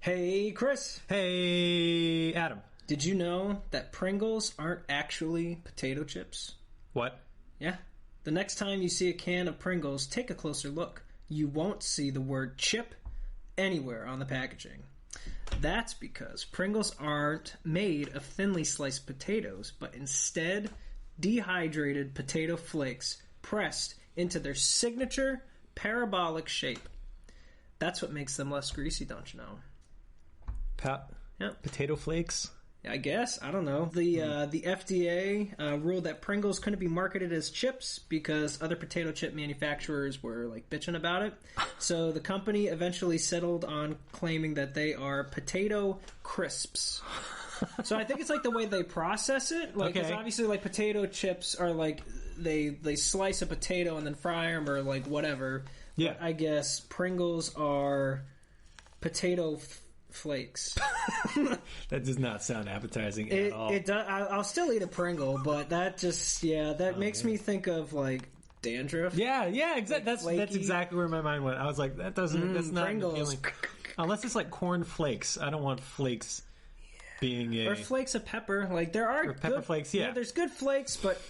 Hey, Chris. Hey, Adam. Did you know that Pringles aren't actually potato chips? What? Yeah. The next time you see a can of Pringles, take a closer look. You won't see the word chip anywhere on the packaging. That's because Pringles aren't made of thinly sliced potatoes, but instead dehydrated potato flakes pressed into their signature parabolic shape. That's what makes them less greasy, don't you know? Yep. Potato flakes? I guess. I don't know. The FDA ruled that Pringles couldn't be marketed as chips because other potato chip manufacturers were like bitching about it. So the company eventually settled on claiming that they are potato crisps. So I think it's like the way they process it. Like, okay. 'Cause obviously, like potato chips are like they slice a potato and then fry them or like whatever. Yeah. But I guess Pringles are potato flakes. That does not sound appetizing at all. It does. I'll still eat a Pringle, but that just makes me think of like dandruff. Yeah, exactly. Like that's exactly where my mind went. I was like, that's not Pringles. appealing. Unless it's like corn flakes. I don't want flakes being or flakes of pepper. Like there are pepper good flakes. Yeah, there's good flakes, but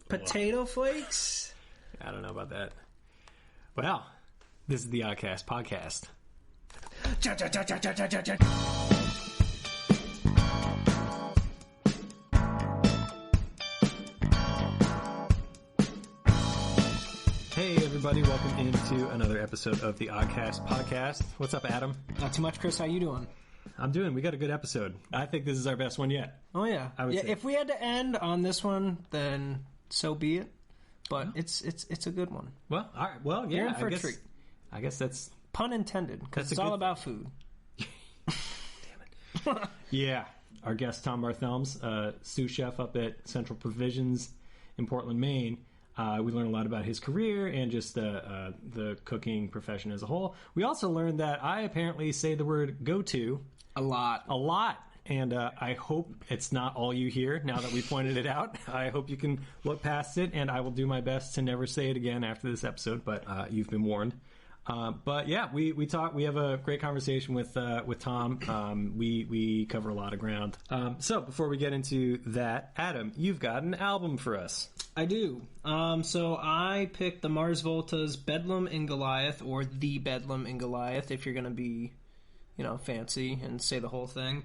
potato flakes. I don't know about that. Well, this is the Oddcast podcast. Hey everybody, welcome into another episode of the Oddcast podcast. What's up, Adam? Not too much, Chris. How you doing? We got a good episode. I think this is our best one yet. Oh yeah. I would say. If we had to end on this one, then so be it. But it's a good one. Well, all right. Well, yeah. You're in for a treat. I guess that's pun intended, because it's all about food. Damn it. Yeah. Our guest, Tom Barthelms, sous chef up at Central Provisions in Portland, Maine. We learned a lot about his career and just the cooking profession as a whole. We also learned that I apparently say the word go-to a lot. And I hope it's not all you hear now that we pointed it out. I hope you can look past it, and I will do my best to never say it again after this episode, but you've been warned. But yeah, we talk. We have a great conversation with Tom. We cover a lot of ground. So before we get into that, Adam, you've got an album for us. I do. So I picked the Mars Volta's Bedlam in Goliath, or The Bedlam in Goliath, if you're going to be, fancy and say the whole thing.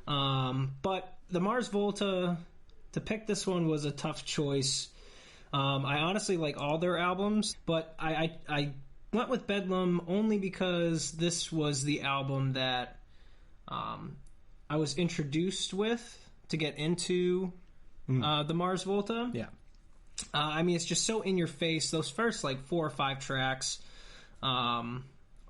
But the Mars Volta, to pick this one was a tough choice. I honestly like all their albums, but I went with Bedlam only because this was the album that I was introduced with to get into the Mars Volta. Yeah. It's just so in your face. Those first 4 or 5 tracks are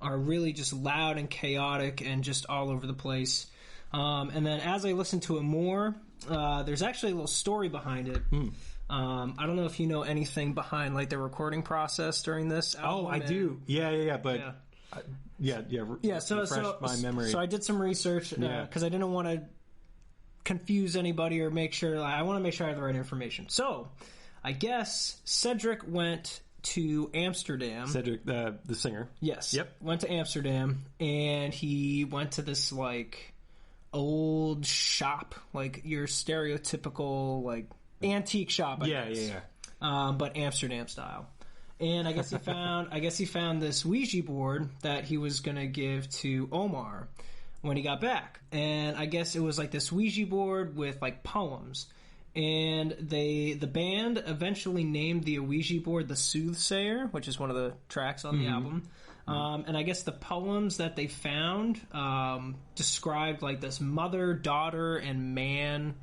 really just loud and chaotic and just all over the place. And then as I listened to it more, there's actually a little story behind it. I don't know if you know anything behind the recording process during this album. Oh, I do. Yeah. But so my memory. So I did some research because I didn't want to confuse anybody or make sure. I want to make sure I have the right information. So I guess Cedric went to Amsterdam. Cedric, the singer. Yes. Yep. Went to Amsterdam, and he went to this old shop, your stereotypical antique shop. I guess. But Amsterdam style. And I guess he found this Ouija board that he was gonna give to Omar when he got back. And I guess it was this Ouija board with poems. And the band eventually named the Ouija board the Soothsayer, which is one of the tracks on the album. And I guess the poems that they found described this mother, daughter, and man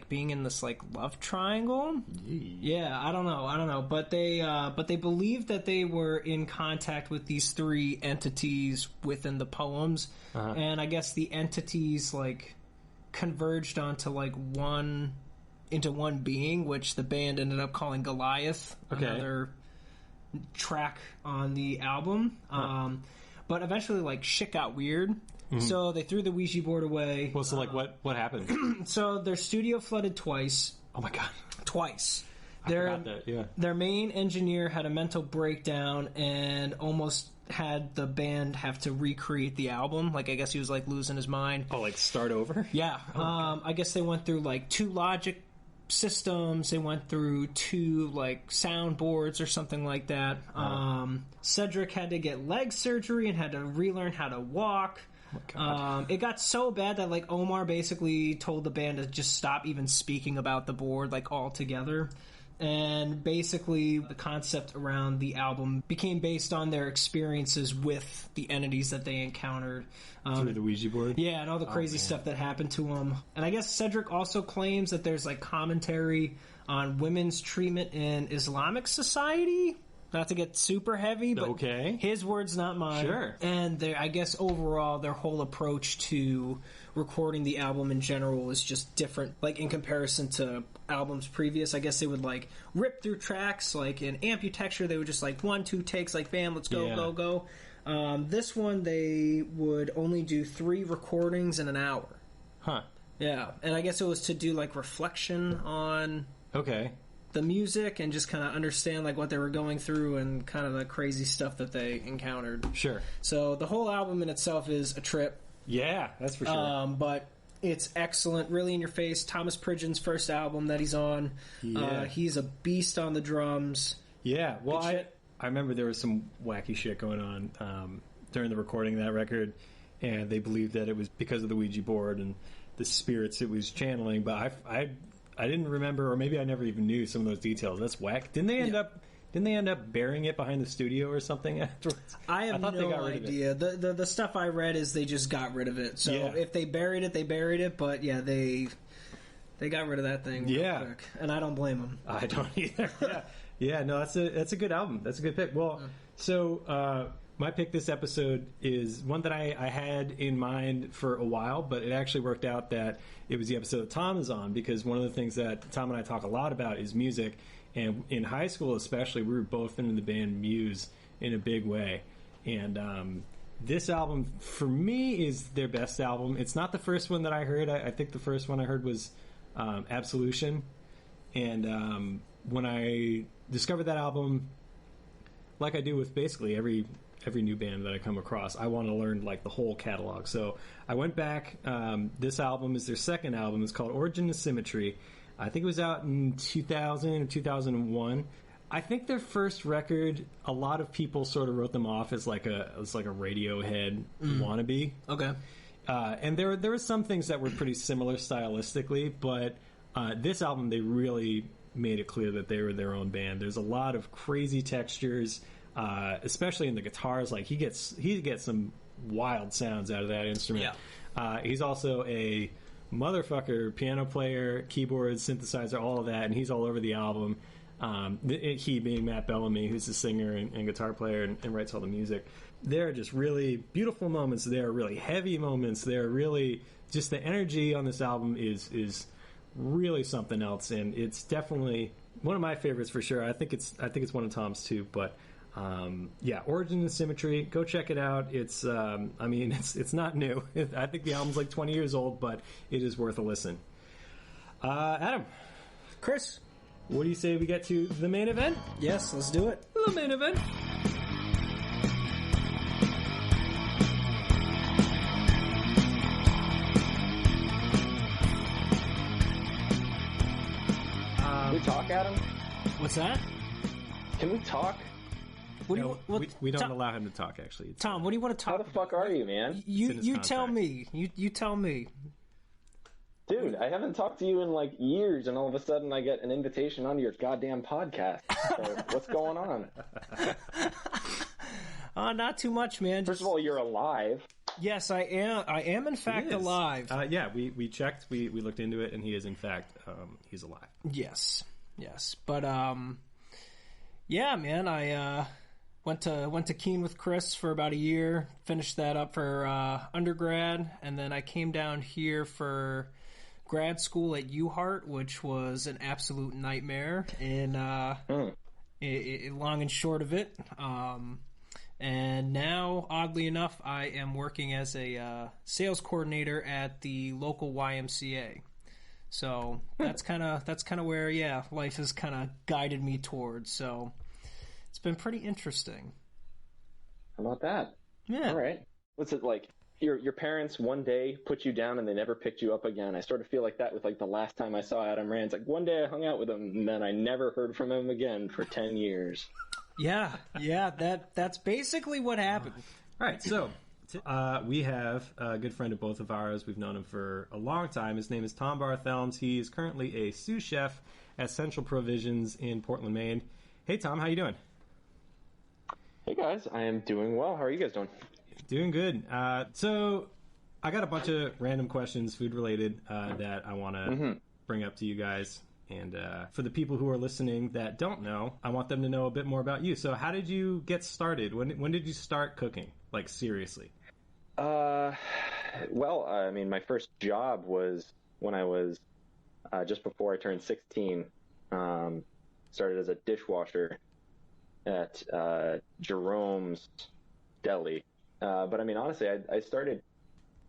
being in this love triangle. Yeah, I don't know, but they believed that they were in contact with these 3 entities within the poems, and I guess the entities converged onto one being, which the band ended up calling Goliath. Okay. Another track on the album. But eventually shit got weird. So they threw the Ouija board away. Well, so what happened? So their studio flooded twice. Oh my god. Twice. I forgot that, yeah. Their main engineer had a mental breakdown and almost had the band have to recreate the album. Like, I guess he was, like, losing his mind. Oh, like start over? Yeah. I guess they went through, like, 2 Logic systems. They went through 2, like, soundboards or something like that. Cedric had to get leg surgery and had to relearn how to walk. Oh my God. It got so bad that, like, Omar basically told the band to just stop even speaking about the board, like, altogether. And basically, the concept around the album became based on their experiences with the entities that they encountered. Through the Ouija board? Yeah, and all the crazy stuff that happened to them. And I guess Cedric also claims that there's, like, commentary on women's treatment in Islamic society. Not to get super heavy, but his words, not mine. Sure. And I guess overall, their whole approach to recording the album in general is just different. Like, in comparison to albums previous, I guess they would, like, rip through tracks. Like, in Amputexture, they would just, like, 1, 2 takes, like, bam, let's go, go, go. This one, they would only do 3 recordings in an hour. Huh. Yeah. And I guess it was to do, like, reflection on... the music and just kind of understand like what they were going through and kind of the crazy stuff that they encountered. Sure. So the whole album in itself is a trip. Yeah, that's for sure. But it's excellent, really in your face. Thomas Pridgen's first album that he's on. Yeah. He's a beast on the drums. Yeah, well, I remember there was some wacky shit going on during the recording of that record, and they believed that it was because of the Ouija board and the spirits it was channeling, but I didn't remember, or maybe I never even knew some of those details. That's whack. Didn't they end up burying it behind the studio or something afterwards? I have no idea. The stuff I read is they just got rid of it. So if they buried it, they buried it. But yeah, they got rid of that thing real quick, and I don't blame them. I don't either. Yeah. No, that's a good album. That's a good pick. Well, so my pick this episode is one that I had in mind for a while, but it actually worked out that it was the episode that Tom is on, because one of the things that Tom and I talk a lot about is music. And in high school especially, we were both into the band Muse in a big way. And this album, for me, is their best album. It's not the first one that I heard. I think the first one I heard was Absolution. And when I discovered that album, like I do with basically every new band that I come across, I want to learn like the whole catalog. So I went back. This album is their second album. It's called Origin and Symmetry. I think it was out in 2000 or 2001. I think their first record, a lot of people sort of wrote them off as like a Radiohead wannabe. Okay. And there were some things that were pretty similar stylistically, but this album, they really made it clear that they were their own band. There's a lot of crazy textures, especially in the guitars. Like he gets some wild sounds out of that instrument. Yeah. He's also a motherfucker piano player, keyboard, synthesizer, all of that, and he's all over the album. He being Matt Bellamy, who's the singer and guitar player and writes all the music. There are just really beautiful moments. There are really heavy moments. There are really just the energy on this album is really something else, and it's definitely one of my favorites for sure. I think it's one of Tom's too. But Origin and Symmetry, go check it out. It's it's not new. I think the album's like 20 years old, but it is worth a listen. Adam, Chris, what do you say we get to the main event? Yes, let's do it. The main event. Can we talk, Adam? What's that? Can we talk? We don't allow him to talk, actually. Tom, what do you want to talk about? How the fuck are you, man? You tell me. You tell me. Dude, I haven't talked to you in like years, and all of a sudden I get an invitation onto your goddamn podcast. So what's going on? Not too much, man. First of all, you're alive. Yes, I am. I am in fact alive. We checked. We looked into it, and he is in fact he's alive. Yes. But yeah, man. I went to Keene with Chris for about a year. Finished that up for undergrad, and then I came down here for grad school at UHeart, which was an absolute nightmare. And long and short of it. And now, oddly enough, I am working as a sales coordinator at the local YMCA. So that's kind of where life has kind of guided me towards. So it's been pretty interesting. How about that? Yeah. All right. What's it like? Your parents one day put you down and they never picked you up again. I sort of feel like that with like the last time I saw Adam Rand. It's like one day I hung out with him and then I never heard from him again for 10 years. Yeah, that's basically what happened. All right, so we have a good friend of both of ours. We've known him for a long time. His name is Tom Barthelms. He is currently a sous chef at Central Provisions in Portland, Maine. Hey, Tom, how you doing? Hey, guys. I am doing well. How are you guys doing? Doing good. So I got a bunch of random questions, food-related, that I want to bring up to you guys. And for the people who are listening that don't know, I want them to know a bit more about you. So how did you get started? When did you start cooking? Like, seriously? Well, I mean, my first job was when I was just before I turned 16. Started as a dishwasher at Jerome's Deli. But I mean, honestly, I started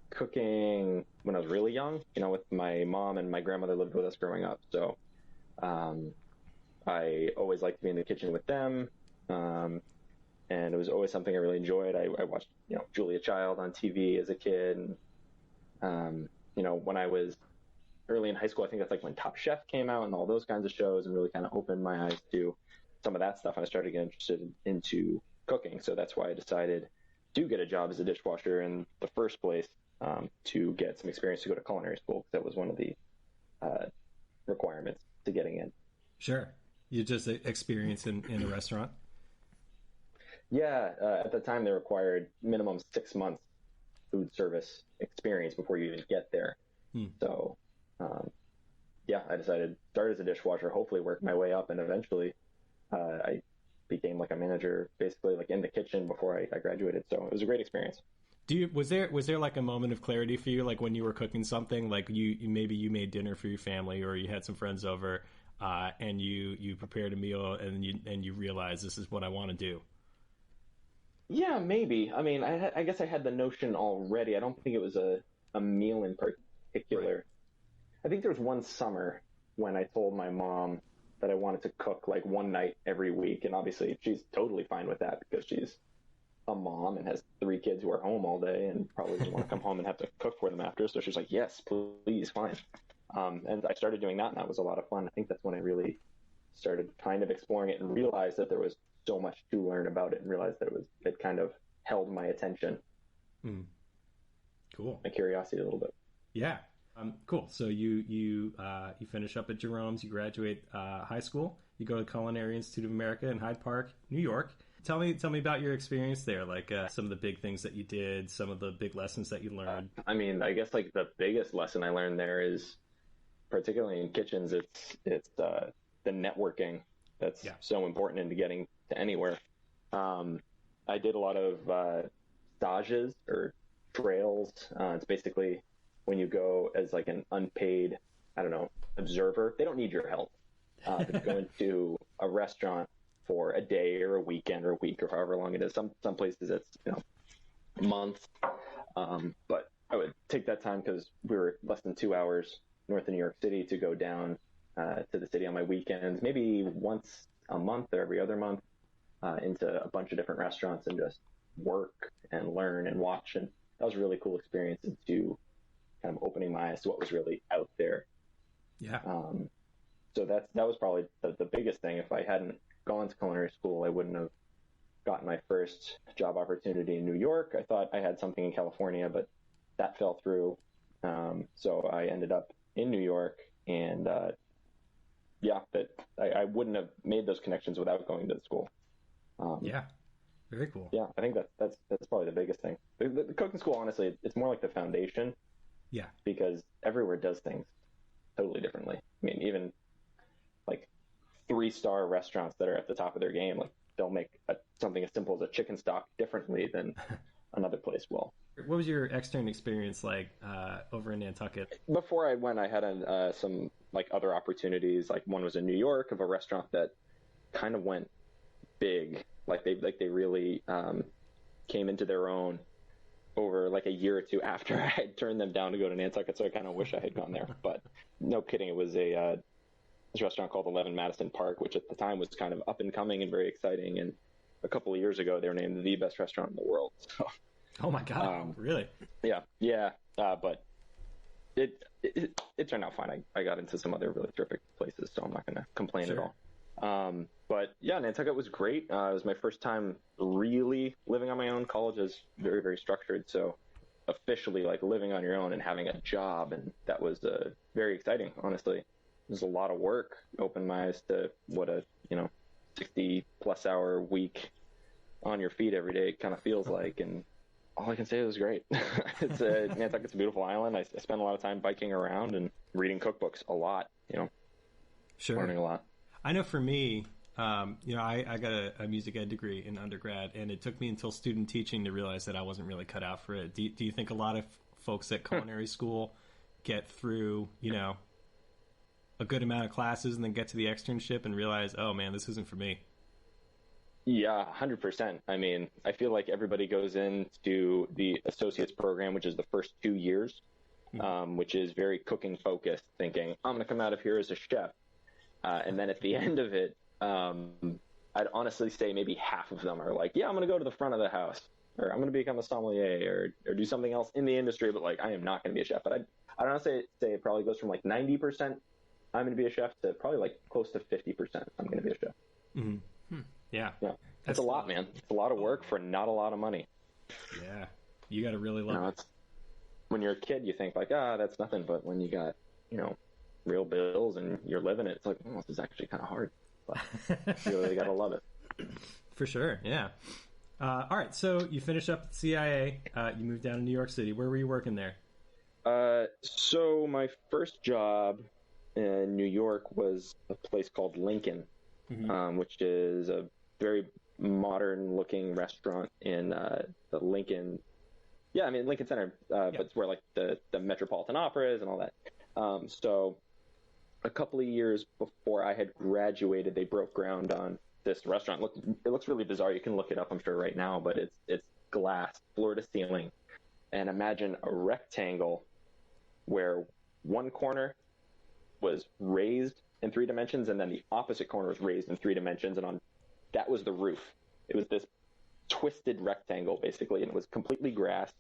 cooking when I was really young, with my mom and my grandmother lived with us growing up. So I always liked to be in the kitchen with them. And it was always something I really enjoyed. I watched, Julia Child on TV as a kid. And, when I was early in high school, I think that's like when Top Chef came out and all those kinds of shows, and really kind of opened my eyes to some of that stuff. And I started getting interested into cooking. So that's why I decided to get a job as a dishwasher in the first place, to get some experience to go to culinary school, because that was one of the requirements to getting in. Sure. You just experience in a restaurant? Yeah. At the time, they required minimum 6 months food service experience before you even get there. So, I decided to start as a dishwasher, hopefully work my way up, and eventually I became like a manager, basically like in the kitchen before I graduated. So it was a great experience. Was there like a moment of clarity for you, like when you were cooking something, like you made dinner for your family, or you had some friends over, and you prepared a meal, and you realized this is what I want to do? Yeah, maybe. I mean, I guess I had the notion already. I don't think it was a meal in particular. Right. I think there was one summer when I told my mom that I wanted to cook like one night every week, and obviously she's totally fine with that because she's a mom and has 3 kids who are home all day and probably doesn't want to come home and have to cook for them after. So she's like, yes, please, fine. And I started doing that, and that was a lot of fun. I think that's when I really started kind of exploring it and realized that there was so much to learn about it, and realized that it kind of held my attention. Cool. My curiosity a little bit. Yeah. Cool. So you finish up at Jerome's, you graduate high school, you go to Culinary Institute of America in Hyde Park, New York. Tell me about your experience there, like some of the big things that you did, some of the big lessons that you learned. I mean, I guess like the biggest lesson I learned there is, particularly in kitchens, it's the networking that's so important into getting to anywhere. I did a lot of stages or trails. It's basically when you go as like an unpaid, observer. They don't need your help. But you go into a restaurant for a day or a weekend or a week or however long it is. Some places it's months. But I would take that time because we were less than 2 hours north of New York City to go down to the city on my weekends, maybe once a month or every other month, into a bunch of different restaurants and just work and learn and watch. And that was a really cool experience into kind of opening my eyes to what was really out there. Yeah. So that was probably the biggest thing. If I hadn't gone to culinary school, I wouldn't have gotten my first job opportunity in New York. I thought I had something in California, but that fell through. So I ended up in New York, and I wouldn't have made those connections without going to the school. Yeah, very cool. Yeah, I think that's probably the biggest thing. The cooking school, honestly, it's more like the foundation. Yeah, because everywhere does things totally differently. I mean, even like 3-star restaurants that are at the top of their game, like they'll make something as simple as a chicken stock differently than another place will. What was your extern experience like over in Nantucket? Before I went, I had some like other opportunities. Like one was in New York of a restaurant that kind of went big. Like they really came into their own over like a year or two after I had turned them down to go to Nantucket. So I kind of wish I had gone there. But no kidding, it was this restaurant called 11 Madison Park, which at the time was kind of up and coming and very exciting. And a couple of years ago, they were named the best restaurant in the world. So, oh my God, really? Yeah. But it turned out fine. I got into some other really terrific places, so I'm not going to complain at all. But yeah, Nantucket was great. It was my first time really living on my own. College is very, very structured. So officially like living on your own and having a job. And that was very exciting, honestly. It was a lot of work. Opened my eyes to what a, 60+ hour week on your feet every day kind of feels like. And all I can say is it was great. Nantucket's a beautiful island. I spent a lot of time biking around and reading cookbooks a lot, Sure. Learning a lot. I know for me, I got a music ed degree in undergrad, and it took me until student teaching to realize that I wasn't really cut out for it. Do you think a lot of folks at culinary school get through, a good amount of classes and then get to the externship and realize, oh man, this isn't for me? Yeah, 100%. I mean, I feel like everybody goes into the associates program, which is the first 2 years, which is very cooking focused, thinking, I'm going to come out of here as a chef. And then at the end of it, I'd honestly say maybe half of them are like, yeah, I'm going to go to the front of the house, or I'm going to become a sommelier, or do something else in the industry, but like, I am not going to be a chef. But I'd honestly say it probably goes from like 90% I'm going to be a chef to probably like close to 50% I'm going to be a chef. Mm-hmm. Yeah. That's a lot, man. It's a lot of work for not a lot of money. Yeah. You got to really love it. When you're a kid, you think like, that's nothing. But when you got, real bills and you're living it, it's like, this is actually kind of hard. But you really got to love it. For sure. Yeah. All right. So you finished up at the CIA. You moved down to New York City. Where were you working there? So my first job in New York was a place called Lincoln, which is a very modern-looking restaurant in the Lincoln. Yeah, I mean Lincoln Center, but it's where like the Metropolitan Opera is and all that. So a couple of years before I had graduated, they broke ground on this restaurant. It looks really bizarre. You can look it up, I'm sure, right now. But it's glass, floor to ceiling, and imagine a rectangle where one corner was raised in 3 dimensions, and then the opposite corner was raised in 3 dimensions, and that was the roof. It was this twisted rectangle, basically, and it was completely grass,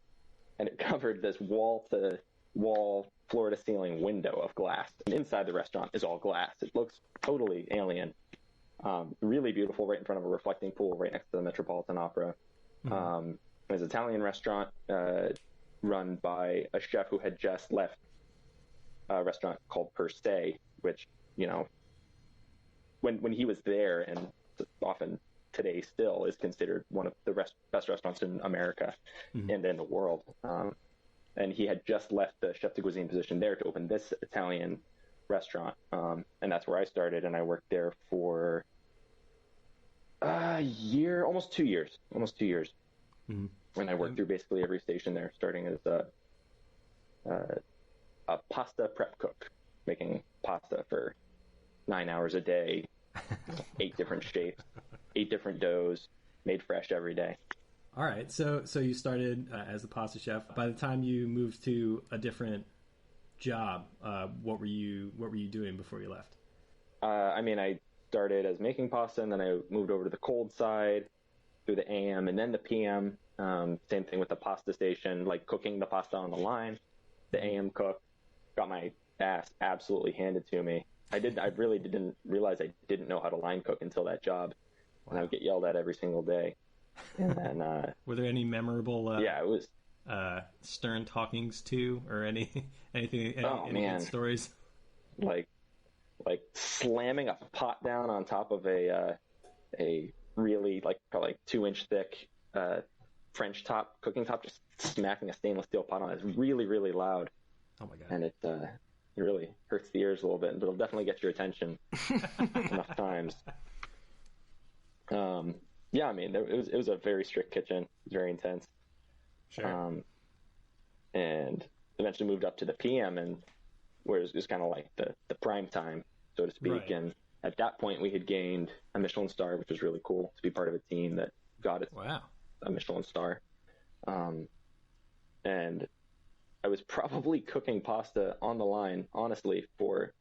and it covered this wall-to-wall, floor-to-ceiling window of glass. And inside the restaurant is all glass. It looks totally alien. Really beautiful, right in front of a reflecting pool, right next to the Metropolitan Opera. It was an Italian restaurant run by a chef who had just left a restaurant called Per Se, which, when he was there, and often today still is considered one of the best restaurants in America and in the world. And he had just left the chef de cuisine position there to open this Italian restaurant. And that's where I started, and I worked there for a year, almost 2 years. And I worked through basically every station there, starting as a pasta prep cook, making pasta for 9 hours a day, 8 different shapes, 8 different doughs, made fresh every day. All right. So you started as a pasta chef. By the time you moved to a different job, what were you doing before you left? I started as making pasta, and then I moved over to the cold side through the AM and then the PM. Same thing with the pasta station, like cooking the pasta on the line. The AM cook. Got my ass absolutely handed to me. I really didn't realize I didn't know how to line cook until that job. Wow. And I would get yelled at every single day. And then, were there any memorable it was stern talkings too, or anything good stories? Like slamming a pot down on top of a really probably 2-inch thick French cooking top, just smacking a stainless steel pot on it. It's really, really loud. Oh my God. And it really hurts the ears a little bit, but it'll definitely get your attention enough times. It was a very strict kitchen. It was very intense. Sure. And eventually moved up to the PM, and where it was kind of like the prime time, so to speak. Right. And at that point, we had gained a Michelin star, which was really cool to be part of a team that got a Michelin star. And I was probably cooking pasta on the line, honestly, for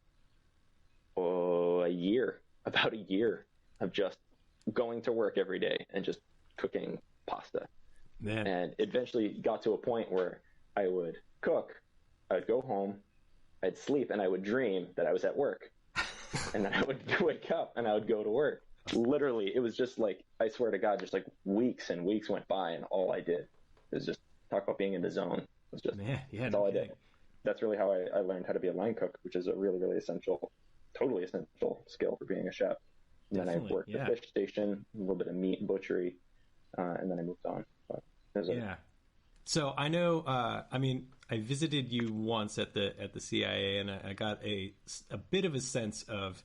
about a year of just going to work every day and just cooking pasta. Man. And eventually got to a point where I would cook, I'd go home, I'd sleep, and I would dream that I was at work. And then I would wake up and I would go to work. Literally, it was just like, I swear to God, just like weeks and weeks went by, and all I did was just talk about being in the zone. It was just, that's all I did. That's really how I learned how to be a line cook, which is a really, really essential, totally essential skill for being a chef. And then I worked at the fish station, a little bit of meat and butchery, and then I moved on. So I know, I visited you once at the CIA, and I got a bit of a sense of,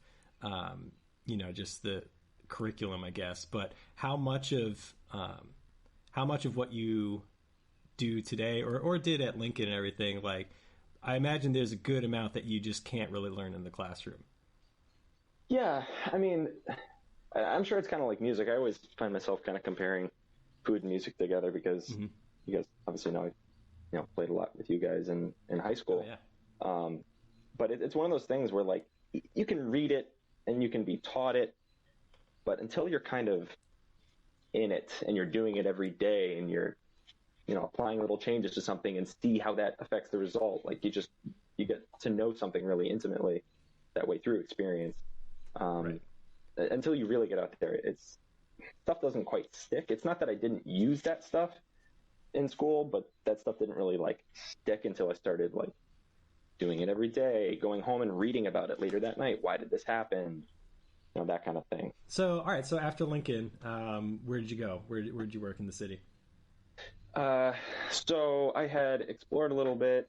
just the curriculum, I guess. But how much of what you do today, or did at Lincoln and everything, like, I imagine there's a good amount that you just can't really learn in the classroom. Yeah, I mean, I'm sure it's kind of like music. I always find myself kind of comparing food and music together because you guys obviously know I played a lot with you guys in high school. Oh, yeah. But it's one of those things where, like, you can read it and you can be taught it, but until you're kind of in it and you're doing it every day and you're applying little changes to something and see how that affects the result, like you get to know something really intimately that way through experience. Right. Until you really get out there, stuff doesn't quite stick. It's not that I didn't use that stuff in school, but that stuff didn't really like stick until I started like doing it every day, going home and reading about it later that night. Why did this happen? That kind of thing. So, all right. So after Lincoln, where did you go? Where did you work in the city? So I had explored a little bit,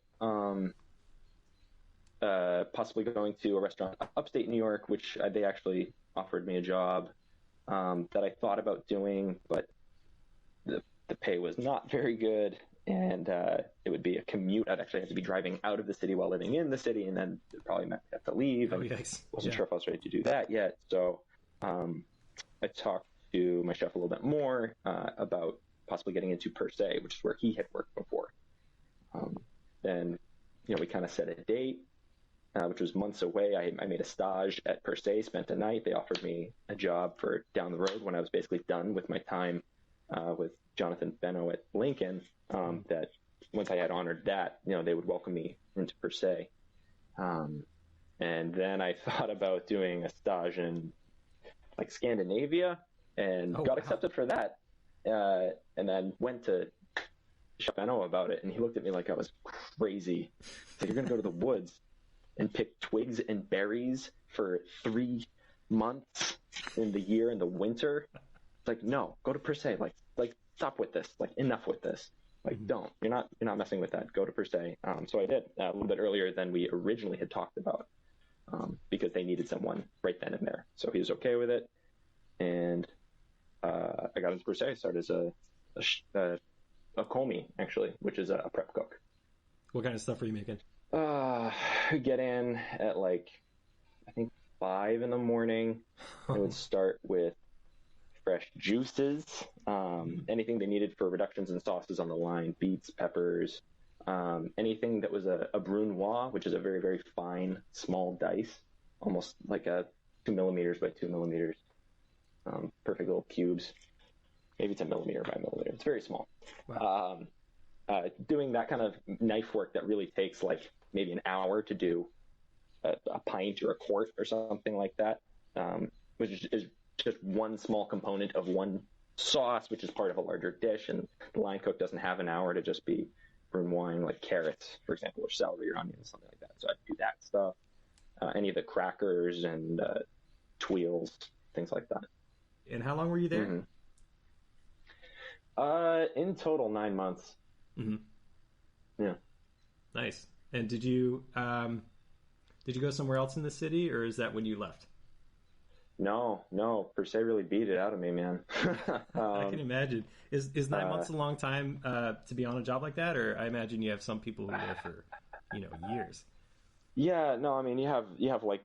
possibly going to a restaurant upstate New York, which they actually offered me a job that I thought about doing, but the pay was not very good, and it would be a commute. I'd actually have to be driving out of the city while living in the city, and then it probably meant I'd have to leave. And wasn't sure if I was ready to do that yet. So I talked to my chef a little bit more about possibly getting into Per Se, which is where he had worked before. Then, we kind of set a date, which was months away. I made a stage at Per Se, spent a night. They offered me a job for down the road when I was basically done with my time with Jonathan Benno at Lincoln, that once I had honored that, they would welcome me into Per Se. And then I thought about doing a stage in like Scandinavia and got accepted for that. And then went to Chef Benno about it, and he looked at me like I was crazy. He's like, "You're going to go to the woods and pick twigs and berries for 3 months in the year in the winter?" It's like, no, go to Per Se. Like stop with this. Like, enough with this. Like, don't. You're not messing with that. Go to Per Se. So I did a little bit earlier than we originally had talked about, because they needed someone right then and there. So he was okay with it, and I got into Per Se. I started as a commis, actually, which is a prep cook. What kind of stuff were you making? Get in at like, I think 5 in the morning. I would start with fresh juices, anything they needed for reductions in sauces on the line, beets, peppers, anything that was a brunoise, which is a very, very fine, small dice, almost like a 2 millimeters by 2 millimeters. Perfect little cubes. Maybe it's a millimeter by millimeter. It's very small. Wow. Doing that kind of knife work that really takes like maybe an hour to do a pint or a quart or something like that, which is just one small component of one sauce, which is part of a larger dish. And the line cook doesn't have an hour to just be brunoising like carrots, for example, or celery or onions, something like that. So I'd do that stuff. Any of the crackers and tweels, things like that. And how long were you there? In total, 9 months. Mm-hmm. Yeah. Nice. And did you go somewhere else in the city, or is that when you left? No. Per Se really beat it out of me, man. I can imagine. Is 9 months a long time to be on a job like that, or I imagine you have some people who are there for years. Yeah. No. I mean, you have like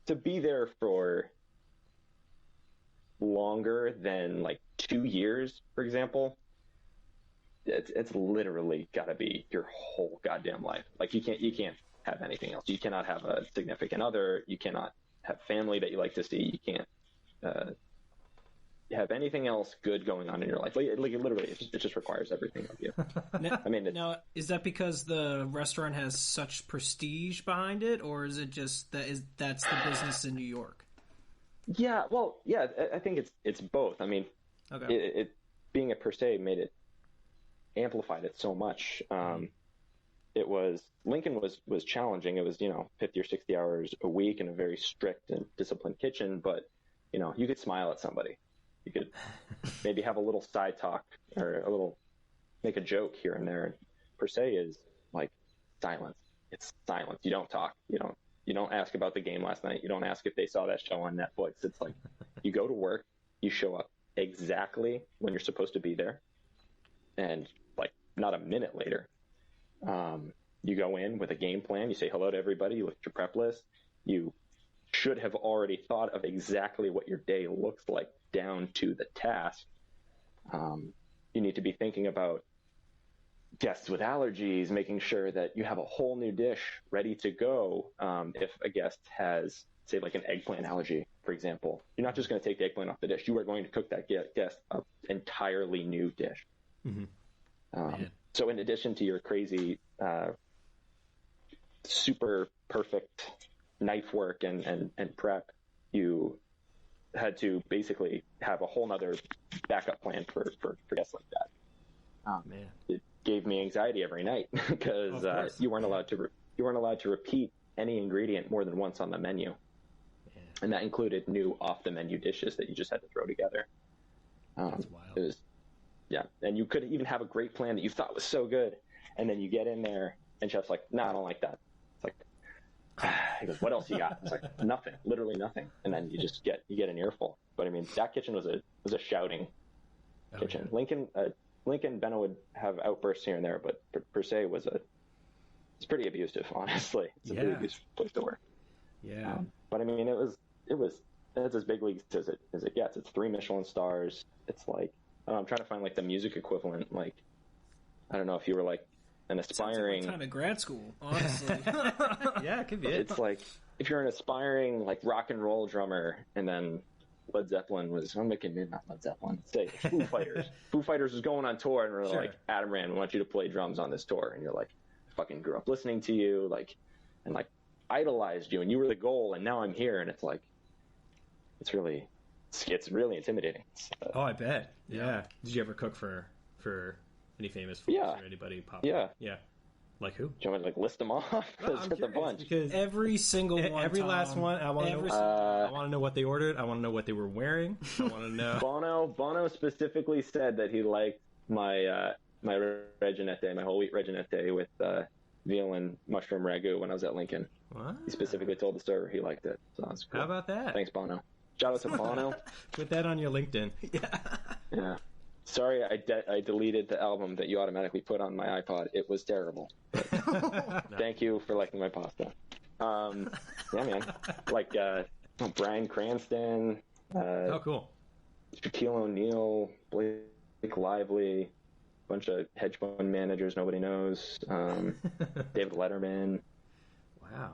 to be there for longer than like 2 years, for example. It's literally got to be your whole goddamn life. Like you can't have anything else. You cannot have a significant other. You cannot have family that you like to see. You can't have anything else good going on in your life. Like literally, it just requires everything of you. Now, is that because the restaurant has such prestige behind it, or is it just that's the business in New York? Yeah, well, yeah, I think it's both. I mean, okay. it being a per se amplified it so much. Lincoln was challenging. It was 50 or 60 hours a week in a very strict and disciplined kitchen, but you could smile at somebody. You could maybe have a little side talk or make a joke here and there. And per se is like silence. It's silence. You don't talk. You don't ask about the game last night. You don't ask if they saw that show on Netflix. It's like you go to work, you show up exactly when you're supposed to be there, and like not a minute later, you go in with a game plan. You say hello to everybody. You look at your prep list. You should have already thought of exactly what your day looks like down to the task. You need to be thinking about guests with allergies, making sure that you have a whole new dish ready to go. If a guest has, say, like an eggplant allergy, for example, you're not just going to take the eggplant off the dish. You are going to cook that guest an entirely new dish. Mm-hmm. So in addition to your crazy, super perfect knife work and prep, you had to basically have a whole nother backup plan for guests like that. Man, it gave me anxiety every night because you weren't allowed to repeat any ingredient more than once on the menu, and that included new off the menu dishes that you just had to throw together. That's wild. It was, yeah, and you could even have a great plan that you thought was so good, and then you get in there and chef's like, "No, I don't like that." It's like, he goes, "What else you got?" It's like, "Nothing, literally nothing." And then you get an earful. But I mean, that kitchen was a shouting kitchen. Yeah. Lincoln Benno would have outbursts here and there, but per se it's pretty abusive, honestly. It's a pretty abusive place to work. Yeah. But I mean, it's as big leagues as it gets. It's 3 Michelin stars. It's like, I'm trying to find like the music equivalent. Like, I don't know if you were like an aspiring. Sounds like my time at grad school, honestly. Yeah, it could be it. It's like if you're an aspiring like rock and roll drummer, and then Led Zeppelin was, I'm making not Led Zeppelin, say Foo Fighters. Foo Fighters was going on tour, and we're like, Adam Rand, we want you to play drums on this tour, and you're like, I fucking grew up listening to you, like, and like idolized you, and you were the goal, and now I'm here, and it's like, it's really intimidating. Oh, I bet. Yeah. Did you ever cook for any famous folks or anybody popular? Yeah. Like who? Do you want to like list them off? There's a bunch. Because every single one, every last one. I want to know what they ordered. I want to know what they were wearing. I want to know. Bono specifically said that he liked my reginette, my whole wheat reginette with veal and mushroom ragu when I was at Lincoln. What? He specifically told the server he liked it. So that's cool. How about that? Thanks, Bono. Shout out to Bono. Put that on your LinkedIn. Yeah. Sorry, I deleted the album that you automatically put on my iPod. It was terrible. Thank you for liking my pasta. Yeah, man. Like Bryan Cranston. Oh, cool. Shaquille O'Neal, Blake Lively, a bunch of hedge fund managers nobody knows. David Letterman. Wow.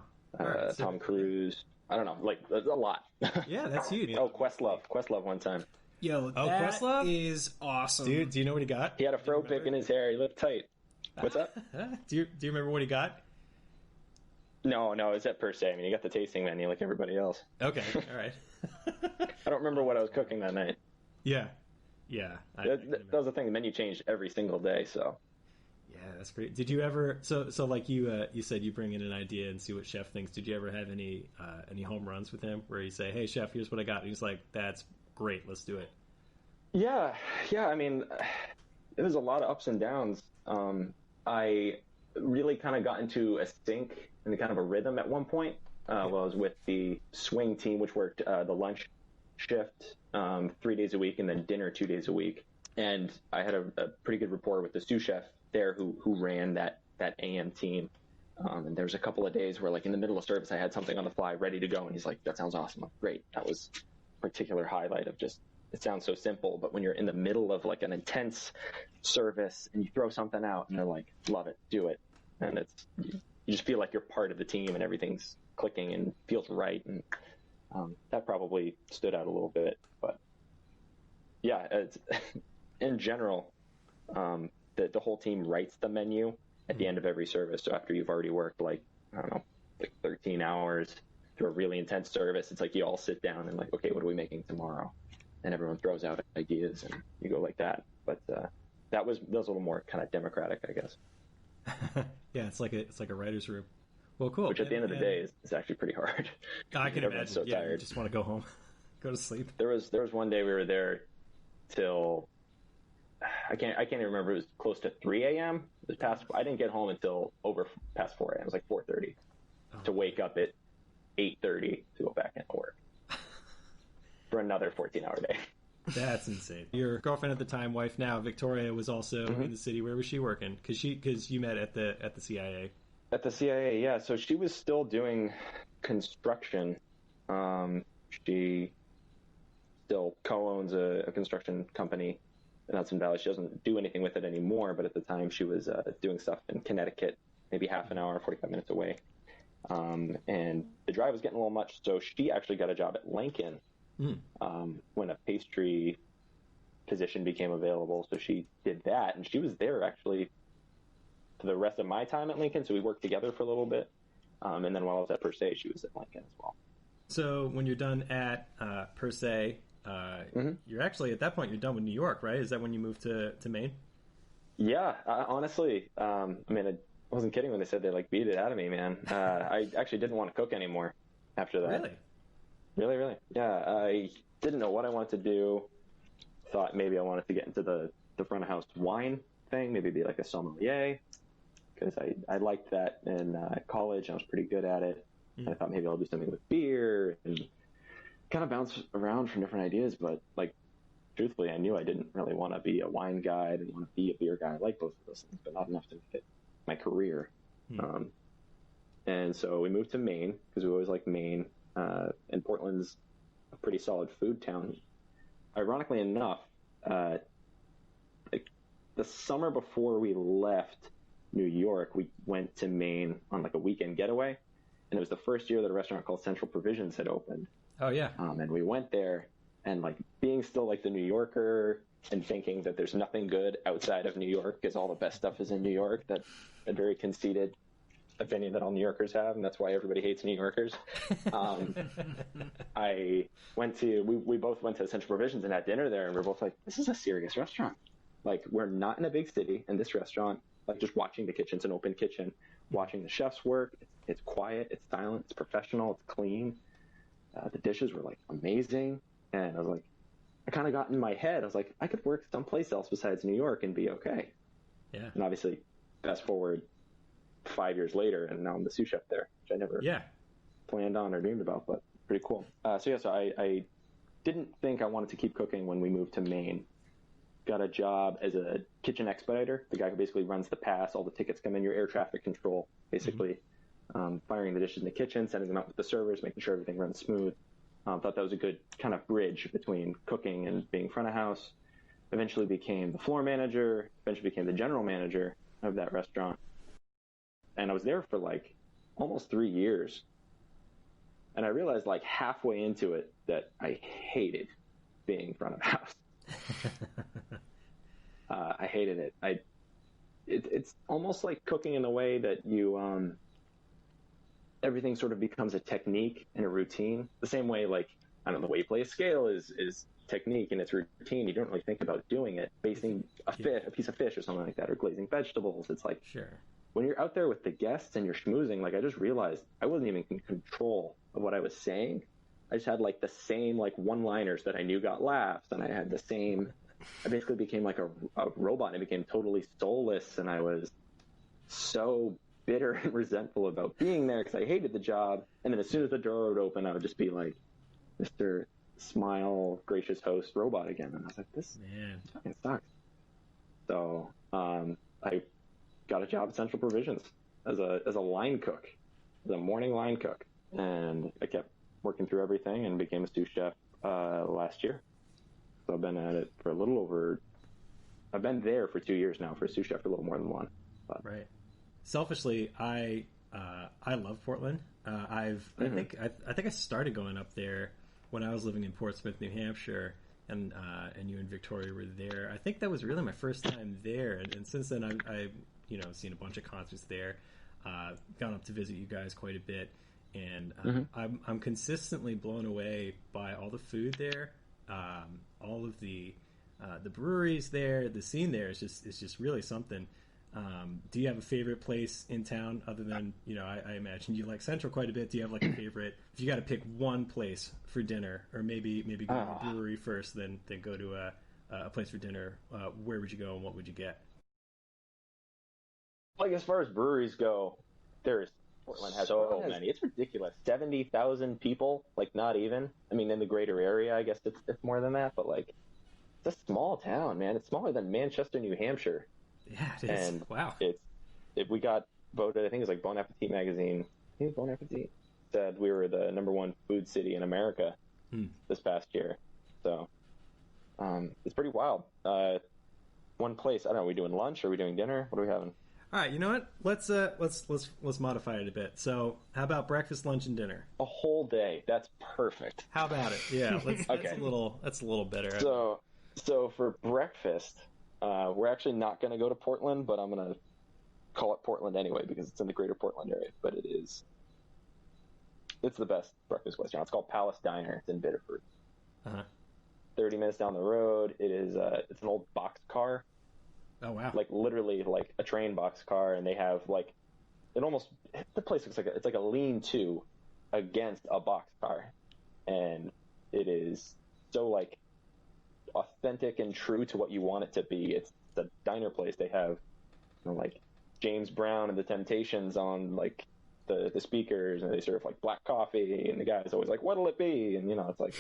Tom Cruise. I don't know. Like, a lot. Yeah, that's huge. Oh, Questlove one time. Yo, that Questlove is awesome. Dude, do you know what he got? He had a fro pick in his hair. He looked tight. What's up? Do you remember what he got? No, it's at per se. I mean, he got the tasting menu like everybody else. Okay, all right. I don't remember what I was cooking that night. Yeah. That was the thing. The menu changed every single day, so. Yeah, that's great. Did you ever? So like you said, you bring in an idea and see what chef thinks. Did you ever have any home runs with him where you say, "Hey, chef, here's what I got," and he's like, "That's great, let's do it." Yeah. I mean, it was a lot of ups and downs. I really kind of got into a sync and kind of a rhythm at one point. I was with the swing team, which worked the lunch shift 3 days a week and then dinner 2 days a week. And I had a pretty good rapport with the sous chef there who ran that AM team. And there was a couple of days where, like, in the middle of service, I had something on the fly ready to go, and he's like, "That sounds awesome." I'm like, "Great." That was a particular highlight of just, it sounds so simple, but when you're in the middle of like an intense service and you throw something out and they're like, "Love it, do it," and you just feel like you're part of the team and everything's clicking and feels right, and that probably stood out a little bit. But yeah, it's, in general, the whole team writes the menu at the end of every service. So after you've already worked, like, I don't know, like 13 hours through a really intense service, it's like you all sit down and like, okay, what are we making tomorrow? And everyone throws out ideas and you go like that. But that was a little more kind of democratic, I guess. Yeah, it's like a writer's room. Well, cool. Which at the end of the day is actually pretty hard. I can imagine. So tired. You just want to go home, go to sleep. There was one day we were there till I can't even remember. It was close to 3 a.m. It was past. I didn't get home until over past 4 a.m. It was like 4:30 to wake up at 8:30 to go back into work for another 14-hour day. That's insane. Your girlfriend at the time, wife now, Victoria, was also in the city. Where was she working? Because you met at the CIA. At the CIA, yeah. So she was still doing construction. She still co-owns a construction company in Hudson Valley. She doesn't do anything with it anymore, but at the time she was doing stuff in Connecticut, maybe half an hour, 45 minutes away. And the drive was getting a little much, so she actually got a job at Lincoln when a pastry position became available. So she did that, and she was there actually for the rest of my time at Lincoln. So we worked together for a little bit. And then while I was at Per Se, she was at Lincoln as well. So when you're done at Per Se, you're actually, at that point, you're done with New York, right? Is that when you moved to Maine? Yeah, honestly, I mean, I wasn't kidding when they said they like beat it out of me, man. I actually didn't want to cook anymore after that. Really? Really? Yeah, I didn't know what I wanted to do. Thought maybe I wanted to get into the front of house wine thing, maybe be like a sommelier, because I liked that in college. I was pretty good at it. And I thought maybe I'll do something with beer and kind of bounce around from different ideas. But like, truthfully, I knew I didn't really want to be a wine guy. I didn't want to be a beer guy. I like both of those things, but not enough to fit my career. And so we moved to Maine because we always liked Maine. And Portland's a pretty solid food town. Ironically enough, like the summer before we left New York, we went to Maine on like a weekend getaway. And it was the first year that a restaurant called Central Provisions had opened. Oh, yeah. And we went there, and like being still like the New Yorker and thinking that there's nothing good outside of New York because all the best stuff is in New York, that a very conceited opinion that all New Yorkers have, and that's why everybody hates New Yorkers. We both went to Central Provisions and had dinner there, and we're both like, this is a serious restaurant. Like, we're not in a big city, and this restaurant, like just watching the kitchen, it's an open kitchen, watching the chefs work, it's quiet, it's silent, it's professional, it's clean. The dishes were like amazing, and I was like, I kind of got in my head, I was like, I could work someplace else besides New York and be okay. Yeah. And obviously, fast forward 5 years later, and now I'm the sous chef there, which I never planned on or dreamed about, but pretty cool. So I didn't think I wanted to keep cooking when we moved to Maine. Got a job as a kitchen expediter, the guy who basically runs the pass, all the tickets come in, your air traffic control, basically. Firing the dishes in the kitchen, sending them out with the servers, making sure everything runs smooth. Thought that was a good kind of bridge between cooking and being front of house. Eventually became the floor manager, eventually became the general manager of that restaurant. And I was there for like almost 3 years. And I realized like halfway into it that I hated being front of house. I hated it. It's almost like cooking in a way that you everything sort of becomes a technique and a routine. The same way, like, I don't know, the way you play a scale is technique and it's routine. You don't really think about doing it. Basting a piece of fish or something like that, or glazing vegetables. It's like, when you're out there with the guests and you're schmoozing, like, I just realized I wasn't even in control of what I was saying. I just had like the same like one-liners that I knew got laughs, and I had the same. I basically became like a robot. I became totally soulless, and I was so bitter and resentful about being there because I hated the job. And then as soon as the door would open, I would just be like, Mr. Smile, gracious host, robot again. And I was like, this fucking sucks. So I got a job at Central Provisions as a line cook, as a morning line cook, and I kept working through everything and became a sous chef last year. So I've been at it for I've been there for 2 years now, for a sous chef for a little more than one. But. Right. Selfishly, I love Portland. I think I started going up there when I was living in Portsmouth, New Hampshire, and you and Victoria were there. I think that was really my first time there, and since then I've seen a bunch of concerts there, gone up to visit you guys quite a bit, and I'm consistently blown away by all the food there, all of the breweries there, the scene there is just really something. Do you have a favorite place in town other than, I imagine you like Central quite a bit. Do you have like a favorite, if you got to pick one place for dinner, or maybe go to a brewery first, then go to a place for dinner, where would you go and what would you get? Like, as far as breweries go, Portland has so many. It's ridiculous. 70,000 people, like, not even. I mean, in the greater area, I guess it's more than that, but like, it's a small town, man. It's smaller than Manchester, New Hampshire. Yeah, it is. And wow. We got voted, I think it was like Bon Appetit magazine. I think Bon Appetit said we were the #1 food city in America this past year. So it's pretty wild. One place, I don't know, are we doing lunch? Are we doing dinner? What are we having? All right, you know what? Let's modify it a bit. So, how about breakfast, lunch, and dinner? A whole day. That's perfect. How about it? Yeah, Okay. That's a little better. So for breakfast, we're actually not going to go to Portland, but I'm going to call it Portland anyway because it's in the greater Portland area. But it's the best breakfast restaurant. It's called Palace Diner. It's in Biddeford. 30 minutes down the road. It is it's an old box car. Oh wow! Like literally like a train box car, and they have like the place looks like it's like a lean-to against a box car, and it is so like authentic and true to what you want it to be. It's the diner place. They have like James Brown and the Temptations on like the speakers, and they serve like black coffee, and the guy's always like, "What'll it be?" And it's like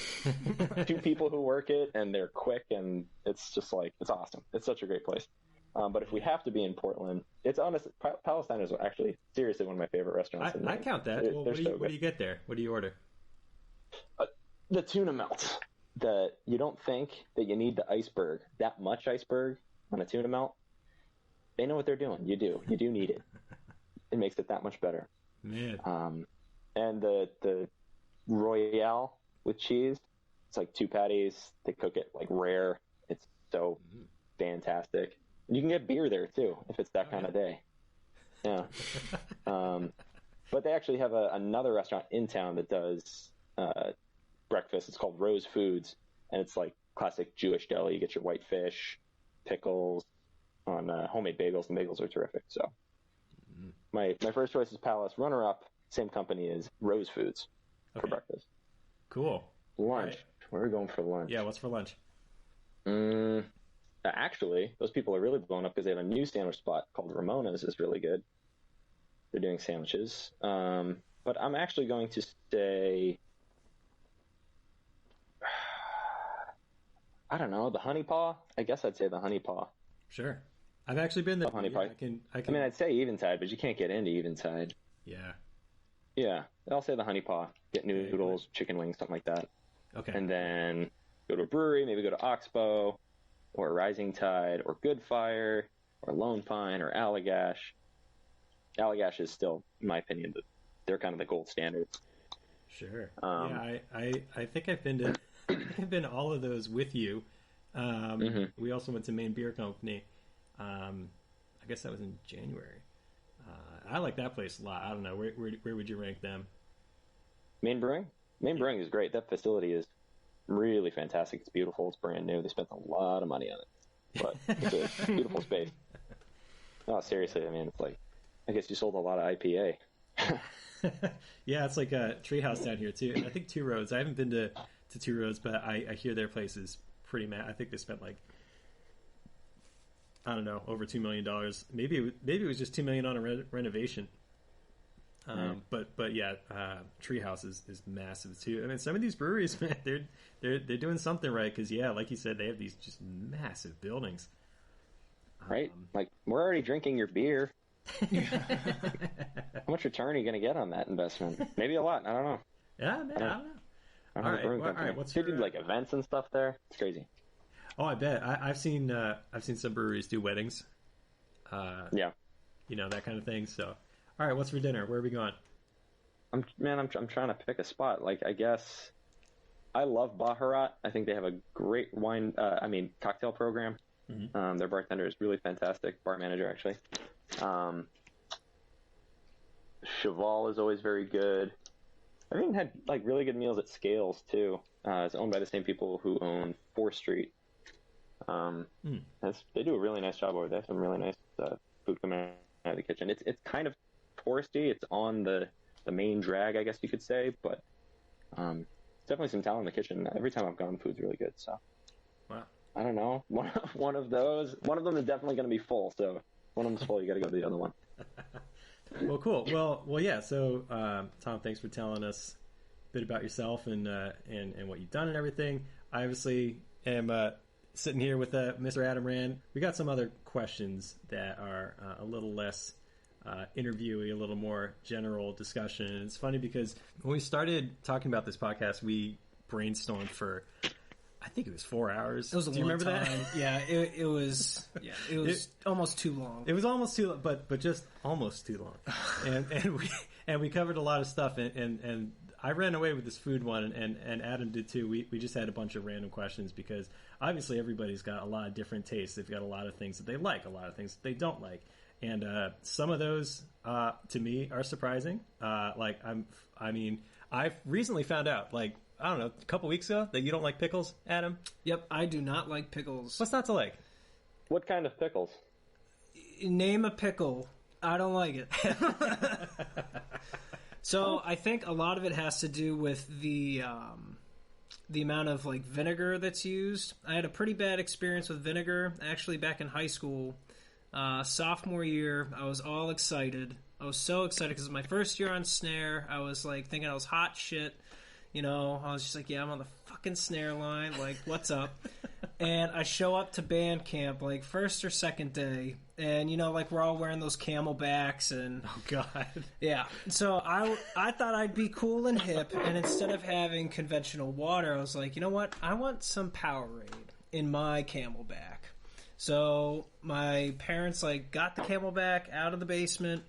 2 people who work it, and they're quick, and it's just like, it's awesome. It's such a great place. But if we have to be in Portland, it's honestly, Palestine is actually seriously one of my favorite restaurants. I count that. Well, what do you get there? What do you order? The tuna melt. That you don't think that you need the iceberg, that much iceberg on a tuna melt. They know what they're doing. You do. You do need it. It makes it that much better. Man. And the Royale with cheese, it's like 2 patties. They cook it like rare. It's so fantastic. You can get beer there too if it's that kind of day. Yeah. But they actually have another restaurant in town that does breakfast. It's called Rose Foods, and it's like classic Jewish deli. You get your white fish, pickles, on homemade bagels. The bagels are terrific. So my first choice is Palace. Runner up, same company as Rose Foods for breakfast. Cool. Lunch. Right. Where are we going for lunch? Yeah, what's for lunch? Actually, those people are really blown up because they have a new sandwich spot called Ramona's. Is really good. They're doing sandwiches. But I'm actually going to say, I don't know, the Honey Paw. I guess I'd say the Honey Paw. Sure. I've actually been there. Honey Paw. I mean, I'd say Eventide, but you can't get into Eventide. Yeah. Yeah. I'll say the Honey Paw. Get noodles, chicken wings, something like that. Okay. And then go to a brewery, maybe go to Oxbow, or Rising Tide, or Good Fire, or Lone Pine, or Allagash. Allagash is still, in my opinion, they're kind of the gold standard. Sure. Yeah, I think I've been to I've been to all of those with you. We also went to Maine Beer Company. I guess that was in January. I like that place a lot. I don't know, where would you rank them? Maine Brewing? Maine Brewing is great. That facility is really fantastic. It's beautiful. It's brand new. They spent a lot of money on it, but it's a beautiful space. No, seriously. I mean, it's like, I guess you sold a lot of IPA. Yeah, it's like a Treehouse down here too. I think Two Roads. I haven't been to Two Roads, but I hear their place is pretty mad. I think they spent like, I don't know, over $2 million. Maybe it was just $2 million on a renovation. But yeah, Treehouse is massive too. I mean, some of these breweries, man, they're doing something right because, yeah, like you said, they have these just massive buildings. Right? Like, we're already drinking your beer. How much return are you going to get on that investment? Maybe a lot. I don't know. Yeah, man, I don't know. All right. What's they do like events and stuff there? It's crazy. Oh, I bet. I've seen some breweries do weddings. Yeah. That kind of thing. So, all right, what's for dinner? Where are we going? I'm trying to pick a spot. Like, I guess I love Baharat. I think they have a great cocktail program. Mm-hmm. Their bartender is really fantastic. Bar manager, actually. Cheval is always very good. I've even had like really good meals at Scales too. It's owned by the same people who own 4th Street. They do a really nice job over there. Some really nice food coming out of the kitchen. It's kind of touristy. It's on the main drag, I guess you could say, but definitely some talent in the kitchen. Every time I've gone, food's really good. So, wow. I don't know. One of those. One of them is definitely going to be full. So, one of them's full. You got to go to the other one. Well, cool. Well, yeah. So, Tom, thanks for telling us a bit about yourself and what you've done and everything. I obviously am sitting here with Mr. Adam Rand. We got some other questions that are a little less interviewee, a little more general discussion. And it's funny because when we started talking about this podcast, we brainstormed for, I think it was 4 hours. It was a long remember time. That? Yeah, it was. Yeah, it was almost too long. It was almost too, but just almost too long. and we covered a lot of stuff. And I ran away with this food one, and Adam did too. We just had a bunch of random questions because obviously everybody's got a lot of different tastes. They've got a lot of things that they like, a lot of things that they don't like. And some of those, to me, are surprising. I've recently found out, like, I don't know, a couple weeks ago, that you don't like pickles, Adam? Yep, I do not like pickles. What's not to like? What kind of pickles? Name a pickle. I don't like it. So I think a lot of it has to do with the amount of like vinegar that's used. I had a pretty bad experience with vinegar actually back in high school. Sophomore year, I was all excited. I was so excited because it was my first year on snare. I was like thinking I was hot shit. You know, I was just like, yeah, I'm on the fucking snare line. Like, what's up? And I show up to band camp, like, first or second day. And, you know, like, we're all wearing those camelbacks and... Oh, God. Yeah. So I thought I'd be cool and hip. And instead of having conventional water, I was like, you know what? I want some Powerade in my camelback. So my parents, like, got the camelback out of the basement.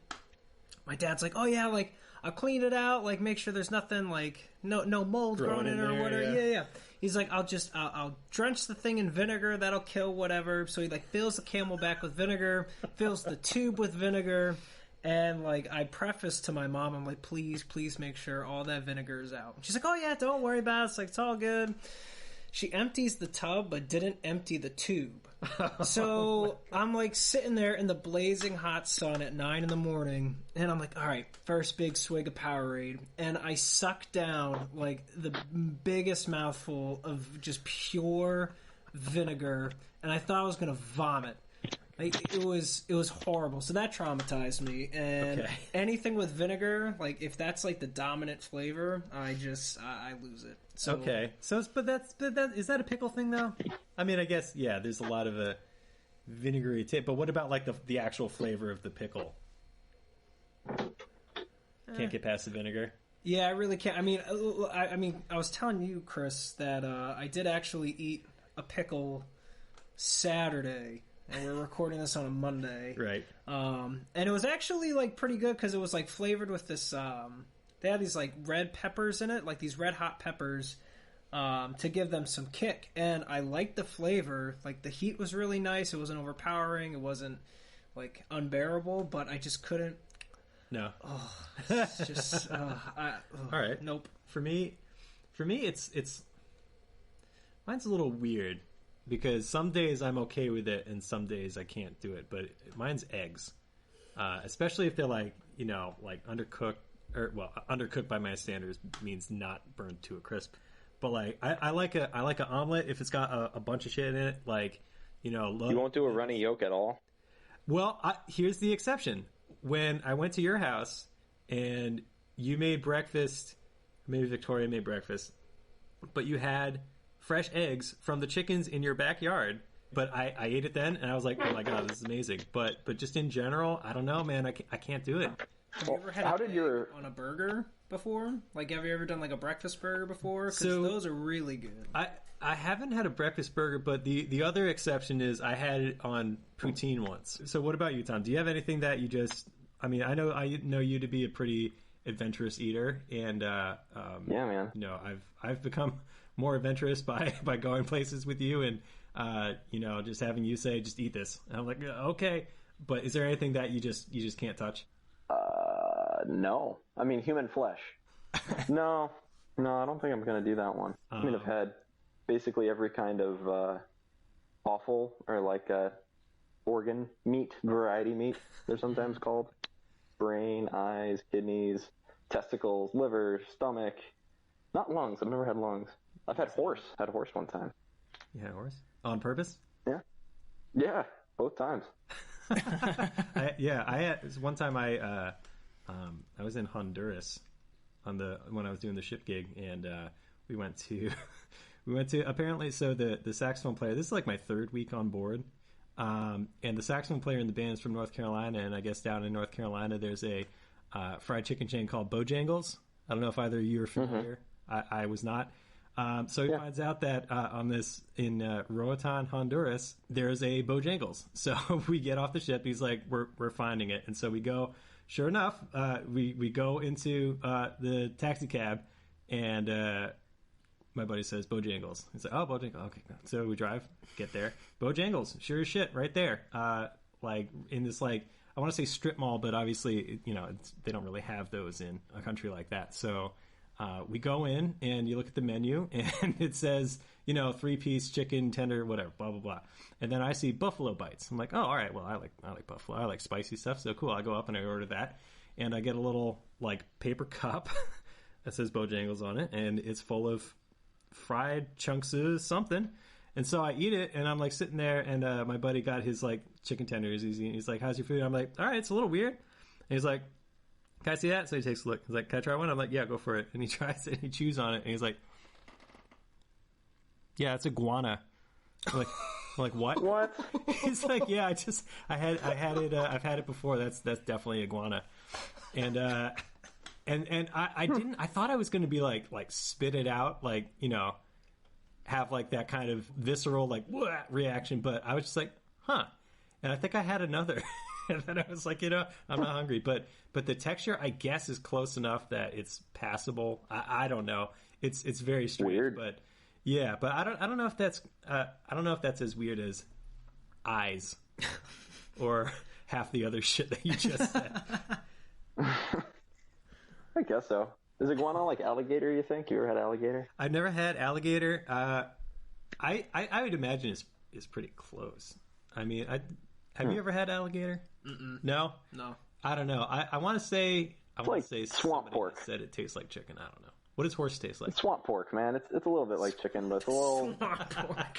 My dad's like, oh, yeah, like... I'll clean it out, like make sure there's nothing like no mold growing in it or whatever. Yeah. He's like, I'll drench the thing in vinegar, that'll kill whatever. So he like fills the camelback with vinegar, fills the tube with vinegar, and like I preface to my mom, I'm like, please make sure all that vinegar is out. She's like, oh yeah, don't worry about it. It's like it's all good. She empties the tub but didn't empty the tube. So I'm like sitting there in the blazing hot sun at 9 a.m, and I'm like, all right, first big swig of Powerade, and I suck down like the biggest mouthful of just pure vinegar, and I thought I was gonna vomit. Like, it was horrible. So that traumatized me. And anything with vinegar, like if that's like the dominant flavor, I lose it. So, okay. So, but is that a pickle thing though? I mean, I guess yeah. There's a lot of a vinegary taste, but what about like the actual flavor of the pickle? Can't get past the vinegar. Yeah, I really can't. I mean, I was telling you, Chris, that I did actually eat a pickle Saturday. And we're recording this on a Monday. Right. And it was actually, like, pretty good because it was, like, flavored with this, they had these, like, red peppers in it, like these red hot peppers, to give them some kick. And I liked the flavor. Like, the heat was really nice. It wasn't overpowering. It wasn't, like, unbearable. But I just couldn't. No. Oh, it's just, all right. Nope. For me, it's mine's a little weird. Because some days I'm okay with it, and some days I can't do it. But mine's eggs, especially if they're like undercooked, undercooked by my standards means not burned to a crisp. But like I like an omelet if it's got a bunch of shit in it, like you won't do a runny yolk at all. Well, here's the exception. When I went to your house and you made breakfast, maybe Victoria made breakfast, but you had fresh eggs from the chickens in your backyard, but I ate it then, and I was like, oh my god, this is amazing. But just in general, I don't know, man, I can't do it. Have you ever had on a burger before? Like, have you ever done like a breakfast burger before? Because those are really good. I haven't had a breakfast burger, but the other exception is I had it on poutine once. So what about you, Tom? Do you have anything that you just? I mean, I know you to be a pretty adventurous eater, and yeah, man. I've become more adventurous by going places with you and just having you say, just eat this. And I'm like, okay. But is there anything that you just can't touch? No. I mean, human flesh. No, I don't think I'm going to do that one. I mean, I've had basically every kind of offal or like organ meat, variety meat, they're sometimes called. Brain, eyes, kidneys, testicles, liver, stomach. Not lungs. I've never had lungs. I've had horse. Had a horse one time. You had a horse? On purpose? Yeah. Yeah, both times. I had one time I was in Honduras when I was doing the ship gig, and we went to apparently, so the saxophone player, this is like my third week on board, and the saxophone player in the band is from North Carolina, and I guess down in North Carolina there's a fried chicken chain called Bojangles. I don't know if either of you are familiar. I was not. So he finds out that in Roatan, Honduras, there's a Bojangles. So we get off the ship. He's like, we're finding it. And so we go, sure enough, we go into the taxi cab, and my buddy says, Bojangles. He's like, oh, Bojangles. Okay. So we drive, get there. Bojangles, sure as shit, right there. Like in this, like, I want to say strip mall, but obviously, they don't really have those in a country like that. So we go in, and you look at the menu, and it says, 3-piece chicken tender, whatever, blah, blah, blah. And then I see buffalo bites. I'm like, oh, all right, well, I like buffalo. I like spicy stuff, so cool. I go up and I order that, and I get a little, like, paper cup that says Bojangles on it, and it's full of fried chunks of something. And so I eat it, and I'm, like, sitting there, and my buddy got his, like, chicken tenders. He's like, how's your food? And I'm like, all right, it's a little weird. And he's like, can I see that? So he takes a look. He's like, can I try one? I'm like, yeah, go for it. And he tries it, and he chews on it, and he's like, yeah, it's iguana. I'm like, what? What? He's like, yeah, I had it. I've had it before. That's definitely iguana. And I didn't. I thought I was going to be like spit it out, like have like that kind of visceral like reaction. But I was just like, huh. And I think I had another. And then I was like, I'm not hungry. But the texture, I guess, is close enough that it's passable. I don't know. It's very strange. Weird. But yeah, but I don't know if that's as weird as eyes or half the other shit that you just said. I guess so. Is iguana like alligator, you think? You ever had alligator? I've never had alligator. I would imagine it's pretty close. I mean, have you ever had alligator? Mm-mm. No? No. I don't know. I want to say... swamp pork. Said it tastes like chicken. I don't know. What does horse taste like? It's swamp pork, man. It's a little bit like chicken, but it's a little... Swamp pork.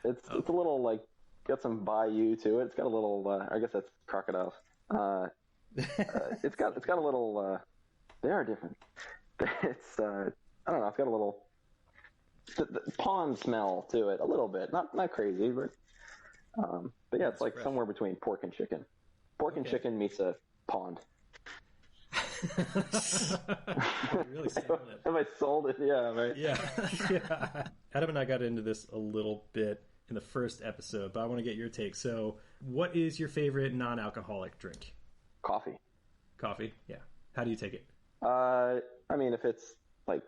It's a little, like, got some bayou to it. It's got a little... I guess that's crocodiles. It's got a little... they are different. It's... I don't know. It's got a little... The pond smell to it a little bit. Not crazy, but yeah, it's like somewhere between pork and chicken. Pork and chicken meets a pond. Really selling it. Have I sold it? Yeah, right. Yeah. Adam and I got into this a little bit in the first episode, but I want to get your take. So, what is your favorite non-alcoholic drink? Coffee. Coffee? Yeah. How do you take it? I mean, if it's like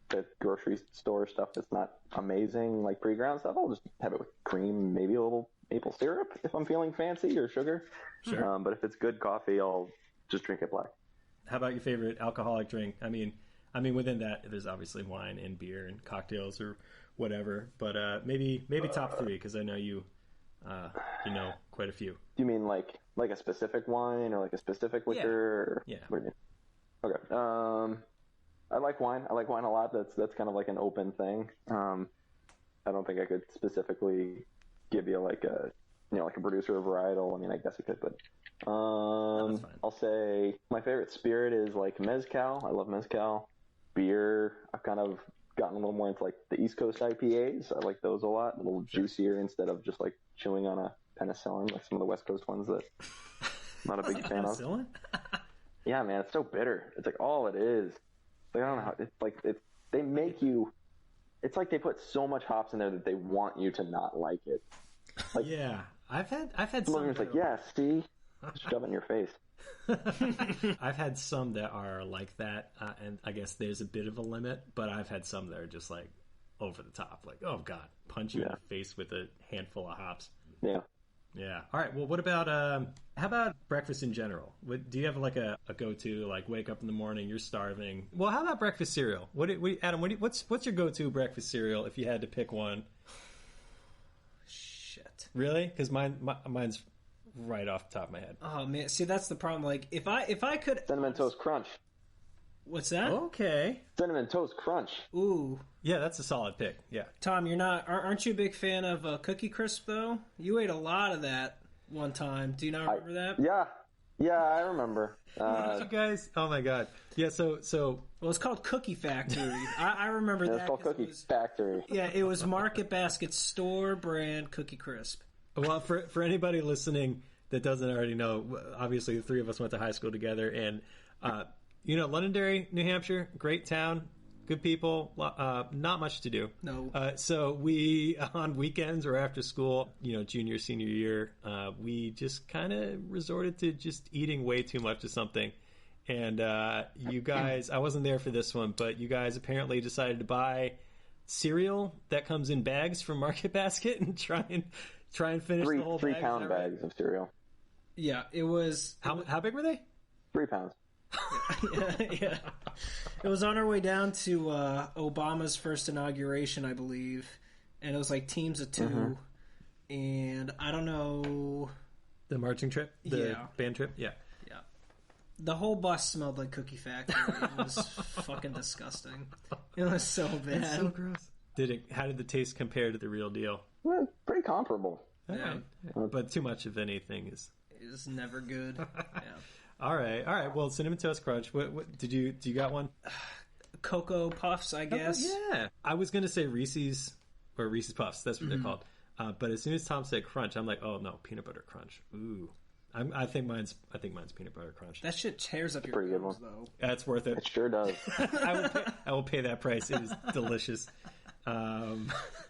the grocery store stuff that's not amazing, like pre-ground stuff, I'll just have it with cream, maybe a little maple syrup if I'm feeling fancy, or sugar. Sure. But if it's good coffee, I'll just drink it black. How about your favorite alcoholic drink? I mean, within that, there's obviously wine and beer and cocktails or whatever. But maybe top three, because I know you know quite a few. Do you mean like a specific wine or like a specific liquor? Yeah. What do you mean? Okay. I like wine. I like wine a lot. That's kind of like an open thing. I don't think I could specifically give you like a producer or varietal. I mean, I guess I could, but That's fine. I'll say my favorite spirit is like mezcal. I love mezcal. Beer, I've kind of gotten a little more into like the East Coast IPAs. I like those a lot. A little juicier instead of just like chewing on a penicillin like some of the West Coast ones that I'm not a big fan of. Penicillin? Yeah, man, it's so bitter. It's like all it is. Like, I don't know how it's like. They make you. It's like they put so much hops in there that they want you to not like it. Like, yeah, I've had some. some. It's like, yeah, see, shove it in your face. I've had some that are like that, and I guess there's a bit of a limit, but I've had some that are just like over the top, like, oh God, punch you in the face with a handful of hops. Yeah. Yeah. All right. Well, what about how about breakfast in general? Do you have like a go-to, like wake up in the morning, you're starving? Well, how about breakfast cereal? Adam? What's your go-to breakfast cereal if you had to pick one? Shit. Really? Because mine's right off the top of my head. Oh man, see that's the problem. Like if I could Cinnamon Toast Crunch. What's that? Okay. Cinnamon Toast Crunch. Ooh. Yeah, that's a solid pick. Yeah. Tom, aren't you a big fan of Cookie Crisp though? You ate a lot of that one time. Do you not remember that? Yeah, I remember. You guys, oh my God. Yeah, so well, it's called Cookie Factory. I remember that. It's called Cookie Factory. Yeah, it was Market Basket store brand Cookie Crisp. Well, for anybody listening that doesn't already know, obviously the three of us went to high school together, and Londonderry, New Hampshire, great town, good people, not much to do. No. So we, on weekends or after school, junior, senior year, we just kind of resorted to just eating way too much of something. And you guys, I wasn't there for this one, but you guys apparently decided to buy cereal that comes in bags from Market Basket and try and finish the whole bag. 3-pound bags of cereal. Yeah, it was. How big were they? 3 pounds. Yeah. It was on our way down to Obama's first inauguration, I believe, and it was like teams of 2, and I don't know. The marching trip, the band trip, yeah. The whole bus smelled like Cookie Factory. It was fucking disgusting. It was so bad. It's so gross. How did the taste compare to the real deal? Well, pretty comparable. Yeah. But too much of anything is never good. Yeah. All right. Well, Cinnamon Toast Crunch. What do you got one? Cocoa Puffs, I guess. Yeah. I was gonna say Reese's or Reese's Puffs. That's what they're called. But as soon as Tom said Crunch, I'm like, oh no, peanut butter crunch. Ooh. I think mine's peanut butter crunch. That shit tears up your gums, though. That's worth it. It sure does. I will pay that price. It is delicious. All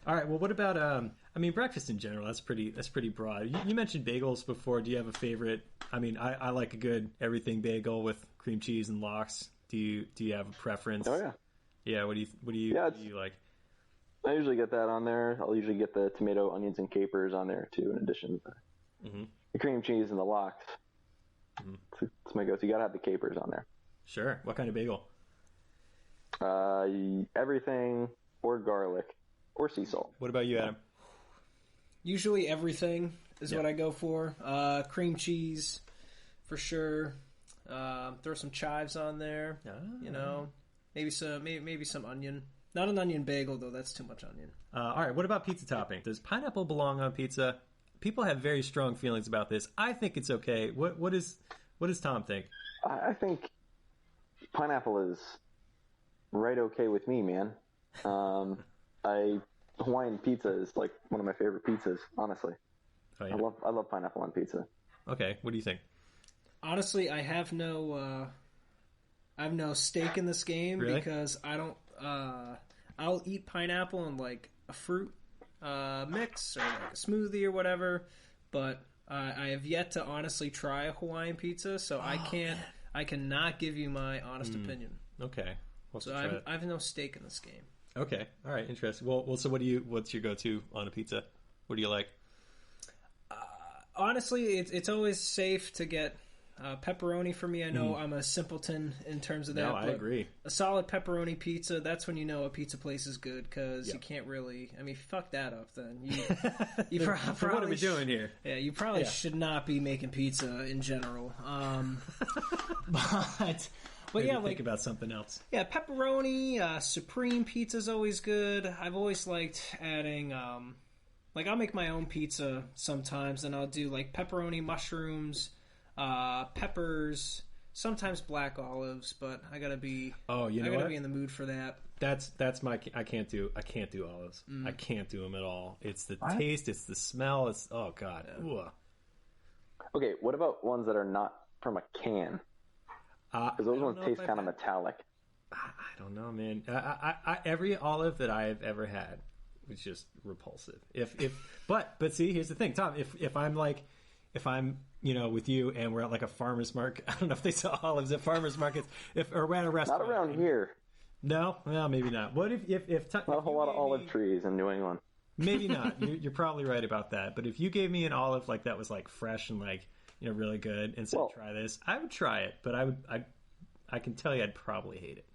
right. Well, what about breakfast in general? That's pretty broad. You mentioned bagels before. Do you have a favorite? I mean, I like a good everything bagel with cream cheese and lox. Do you have a preference? Oh yeah. Yeah. What do you like? I usually get that on there. I'll usually get the tomato, onions, and capers on there too, in addition to the cream cheese and the lox. It's my go-to. You gotta have the capers on there. Sure. What kind of bagel? Everything or garlic or sea salt. What about you, Adam? Usually everything is what I go for. Cream cheese, for sure. Throw some chives on there. Maybe some onion. Not an onion bagel though. That's too much onion. All right. What about pizza topping? Does pineapple belong on pizza? People have very strong feelings about this. I think it's okay. What does Tom think? I think pineapple is right okay with me, man. Hawaiian pizza is like one of my favorite pizzas, honestly. Oh, yeah. I love pineapple on pizza. Okay, what do you think? Honestly, I have no stake in this game because I don't. I'll eat pineapple in like a fruit mix or like a smoothie or whatever, but I have yet to honestly try a Hawaiian pizza, so I cannot give you my honest opinion. Okay, so I have no stake in this game. Okay, all right, interesting. Well, so what's your go-to on a pizza? What do you like? Honestly, it's always safe to get pepperoni for me. I know I'm a simpleton in terms of that. No, I agree. A solid pepperoni pizza, that's when you know a pizza place is good because you can't really... I mean, fuck that up then. You probably what are we doing here? Yeah, you probably should not be making pizza in general. But yeah, think about something else. Yeah, pepperoni, supreme pizza's always good. I've always liked adding... I'll make my own pizza sometimes, and I'll do like pepperoni, mushrooms... peppers, sometimes black olives, but I gotta be. Oh, I gotta be in the mood for that. That's my. I can't do olives. I can't do them at all. It's the taste. It's the smell. It's oh god. Yeah. Okay, what about ones that are not from a can? Because those ones taste kind of metallic. I don't know, man. I every olive that I've ever had was just repulsive. But see, here's the thing, Tom. If I'm like. if I'm, with you and we're at like a farmer's market. I don't know if they sell olives at farmer's markets, or we're at a restaurant. Not around here. No, well, maybe not. What if not a whole lot of olive trees in New England? Maybe not. You're probably right about that. But if you gave me an olive like that was like fresh and like really good and said try this, I would try it. But I can tell you I'd probably hate it.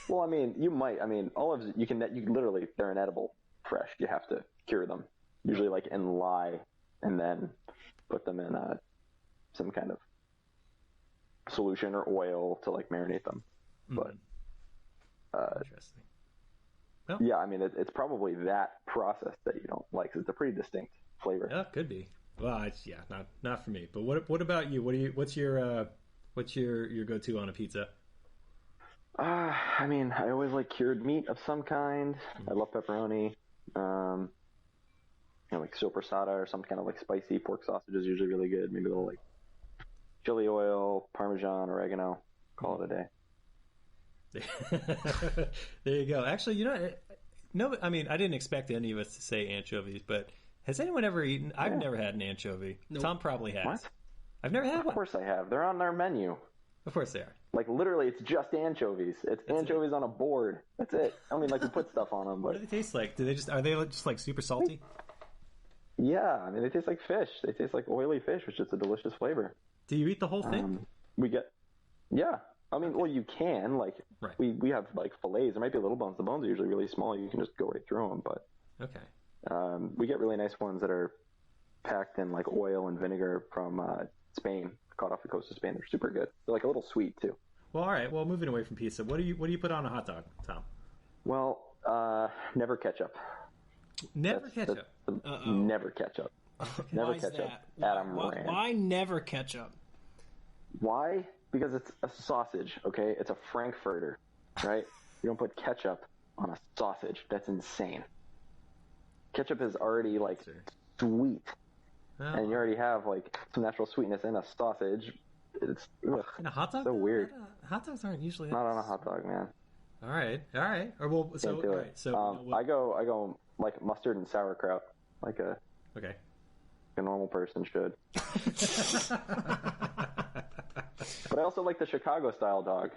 Well, I mean, you might. I mean, olives you can literally, they're inedible fresh. You have to cure them, usually like in lye, and then put them in some kind of solution or oil to like marinate them. But interesting. Well, yeah, I mean, it's probably that process that you don't like. 'Cause it's a pretty distinct flavor. Yeah, could be. Well, not for me. But what about you? What's your go-to on a pizza? I mean, I always like cured meat of some kind. I love pepperoni. Like soppressata or some kind of like spicy pork sausage is usually really good. Maybe a little like chili oil, Parmesan, oregano. Call it a day. There you go. Actually, no, I mean, I didn't expect any of us to say anchovies, but has anyone ever eaten? I've never had an anchovy. Nope. Tom probably has. What? I've never had one. Of course I have. They're on their menu. Of course they are. Like, literally, it's just anchovies. That's anchovies on a board. That's it. I mean, like, we put stuff on them, but... What do they taste like? Are they just, like, super salty? Yeah, I mean, they taste like fish. They taste like oily fish, which is a delicious flavor. Do you eat the whole thing? Yeah. I mean, well, you can. Like, right. we have, like, fillets. There might be little bones. The bones are usually really small. You can just go right through them, but... Okay. We get really nice ones that are packed in, like, oil and vinegar from Spain. Caught off the coast of Spain. They're super good. They're like a little sweet too. Well, all right. Well, moving away from pizza, what do you put on a hot dog, Tom? Well, never ketchup. Never ketchup. Never ketchup. Never Why ketchup. Adam Rand. Why never ketchup? Why? Because it's a sausage. Okay, it's a Frankfurter, right? You don't put ketchup on a sausage. That's insane. Ketchup is already like sweet. Oh. And you already have like some natural sweetness in a sausage. It's in a hot dog. So weird. Hot dogs aren't usually not on a hot dog, man. All right. Or well, so all right. So I go like mustard and sauerkraut, like a normal person should. But I also like the Chicago style dog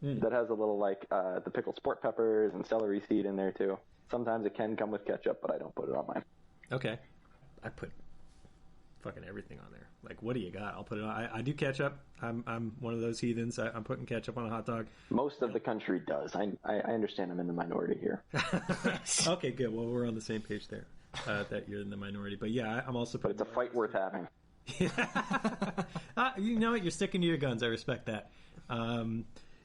that has a little like the pickled sport peppers and celery seed in there too. Sometimes it can come with ketchup, but I don't put it on mine. Okay, I put fucking everything on there. Like, what do you got? I'll put it on. I do ketchup. I'm one of those heathens. I'm putting ketchup on a hot dog. Most of the country does. I understand I'm in the minority here. Okay, good. Well, we're on the same page there. That you're in the minority. But yeah, I'm also putting... But it's a fight worth having. You know what? You're sticking to your guns. I respect that.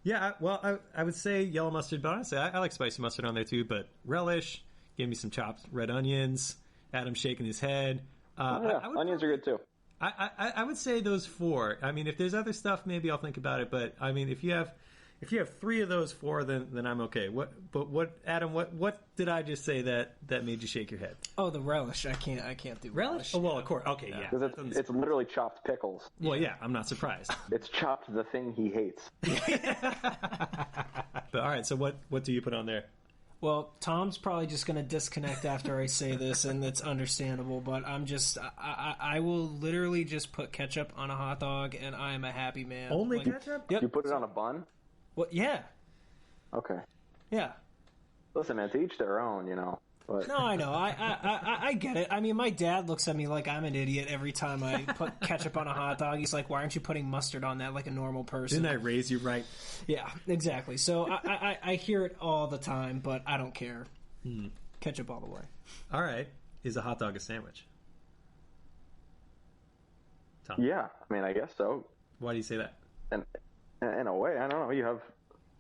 Yeah, well, I would say yellow mustard, but honestly, I like spicy mustard on there too. But relish, give me some chopped red onions. Adam's shaking his head. Onions are good too. I would say those four. I mean, if there's other stuff, maybe I'll think about it. But I mean, if you have three of those four, then I'm okay. Adam? What did I just say that made you shake your head? Oh, the relish. I can't do relish. Oh well, of course. Okay, yeah. Because it's literally chopped pickles. Well, yeah, I'm not surprised. It's chopped the thing he hates. But all right, so what do you put on there? Well, Tom's probably just going to disconnect after I say this, and it's understandable, but I will literally just put ketchup on a hot dog, and I am a happy man. Only ketchup? Yep. You put it on a bun? Well, yeah. Okay. Yeah. Listen, man, to each their own, you know. But... No, I know. I get it. I mean, my dad looks at me like I'm an idiot every time I put ketchup on a hot dog. He's like, why aren't you putting mustard on that like a normal person? Didn't I raise you right? Yeah, exactly. So I hear it all the time, but I don't care. Ketchup all the way. All right. Is a hot dog a sandwich? Tom? Yeah, I mean, I guess so. Why do you say that? And in a way, I don't know. You have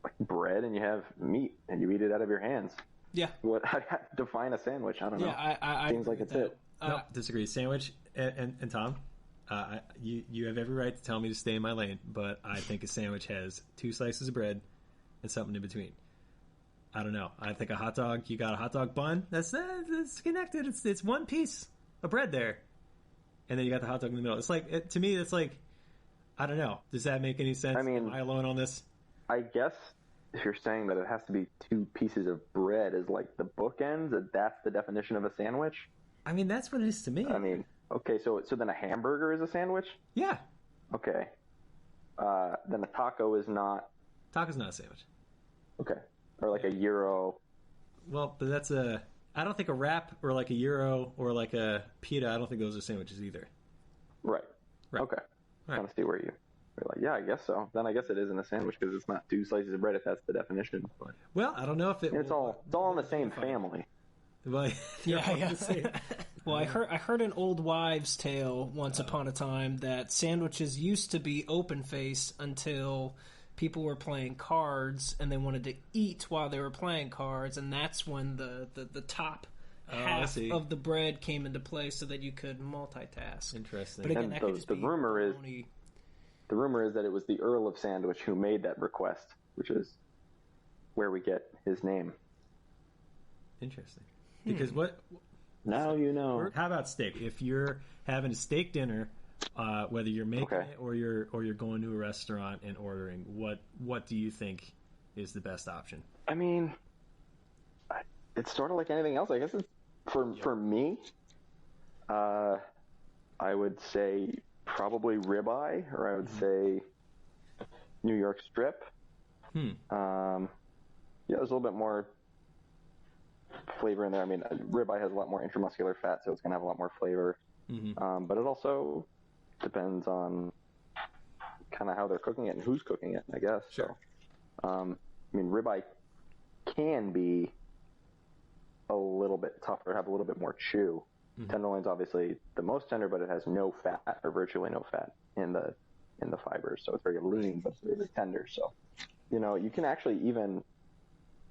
like bread and you have meat, and you eat it out of your hands. Yeah. What I define a sandwich? I don't know. Yeah, seems like it's it. No, disagree. Sandwich and Tom, you have every right to tell me to stay in my lane, but I think a sandwich has 2 slices of bread and something in between. I don't know. I think a hot dog. You got a hot dog bun. That's connected. It's one piece of bread there, and then you got the hot dog in the middle. It's like to me. It's like I don't know. Does that make any sense? I mean, am I alone on this? I guess. If you're saying that it has to be 2 pieces of bread as like the bookends, that's the definition of a sandwich. I mean, that's what it is to me. I mean, Okay, so then a hamburger is a sandwich? Yeah. Okay. Then a taco is not. Taco's not a sandwich. Okay. Or like a gyro. Well, but that's a. I don't think a wrap or like a gyro or like a pita. I don't think those are sandwiches either. Right. Okay. Right. Trying to see where you're like, yeah, I guess so. Then I guess it isn't a sandwich because it's not 2 slices of bread if that's the definition. But well, I don't know if it's all in the same family. Well, yeah. Well, I heard an old wives' tale once upon a time that sandwiches used to be open face until people were playing cards and they wanted to eat while they were playing cards, and that's when the top half of the bread came into play so that you could multitask. Interesting. But again, that could just be the rumor is that it was the Earl of Sandwich who made that request, which is where we get his name. Interesting. Because what? Now you know. How about steak? If you're having a steak dinner, whether you're making it or you're going to a restaurant and ordering, what do you think is the best option? I mean, it's sort of like anything else. I guess it's for me. I would say probably ribeye, or I would say New York strip. Yeah, there's a little bit more flavor in there. I mean, ribeye has a lot more intramuscular fat, so it's going to have a lot more flavor. But it also depends on kind of how they're cooking it and who's cooking it, I guess. Sure. So, I mean, ribeye can be a little bit tougher, have a little bit more chew. Tenderloin's obviously the most tender, but it has no fat or virtually no fat in the fibers, so it's very lean but really tender. So, you can actually even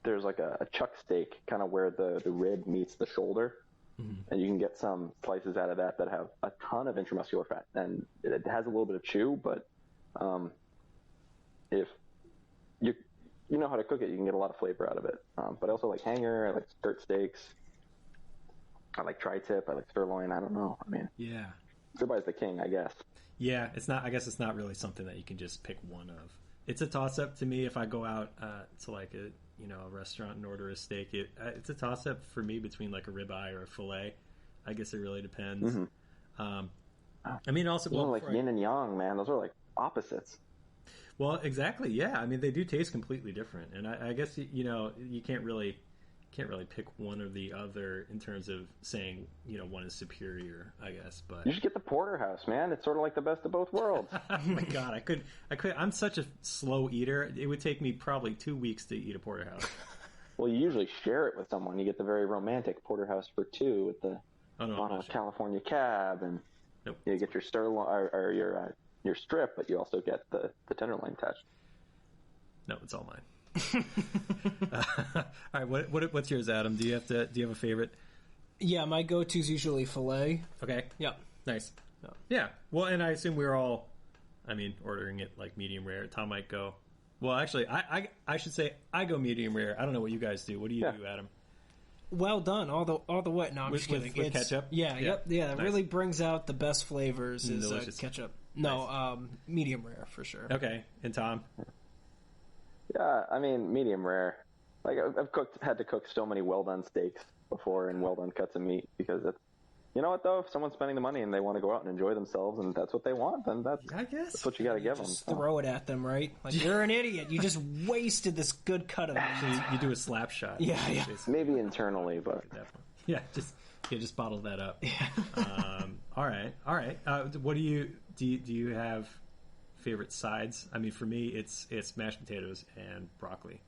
there's like a chuck steak kind of where the rib meets the shoulder, and you can get some slices out of that have a ton of intramuscular fat, and it has a little bit of chew, but if you know how to cook it, you can get a lot of flavor out of it. But I also like hanger, I like skirt steaks, I like tri-tip, I like sirloin. I don't know. I mean, yeah, ribeye's the king, I guess. Yeah, it's not. I guess it's not really something that you can just pick one of. It's a toss-up to me if I go out to like a restaurant and order a steak. It's a toss-up for me between like a ribeye or a fillet. I guess it really depends. I mean, also like yin and yang, man. Those are like opposites. Well, exactly. Yeah, I mean, they do taste completely different, and I guess you can't really pick one or the other in terms of saying one is superior, I guess. But you should get the porterhouse, man. It's sort of like the best of both worlds. Oh my god, I could. I'm such a slow eater. It would take me probably 2 weeks to eat a porterhouse. Well, you usually share it with someone. You get the very romantic porterhouse for two with the on a California cab, and you get your sirloin or your strip, but you also get the tenderloin touch. No, it's all mine. All right, what's yours, Adam? Do you have a favorite? Yeah, my go-to is usually filet. Okay. Yep. Nice. Yeah. Well, and I assume we're all, ordering it like medium rare. Tom might go. Well, actually, I should say I go medium rare. I don't know what you guys do. What do you do, Adam? Well done, all the way. No, I'm just kidding. With ketchup? Yeah. It nice. really brings out the best flavors. Delicious. Ketchup. No, nice. Medium rare for sure. Okay, and Tom? Yeah, I mean, medium rare. Like I've had to cook so many well done steaks before and well done cuts of meat because it's. You know what though? If someone's spending the money and they want to go out and enjoy themselves and that's what they want, then that's what you got to give them. Just throw it at them, right? Like you're an idiot. You just wasted this good cut of meat. So you do a slap shot. Yeah. Maybe internally, but definitely. Yeah, just bottle that up. Yeah. All right. What do you have favorite sides? I mean, for me, it's mashed potatoes and broccoli.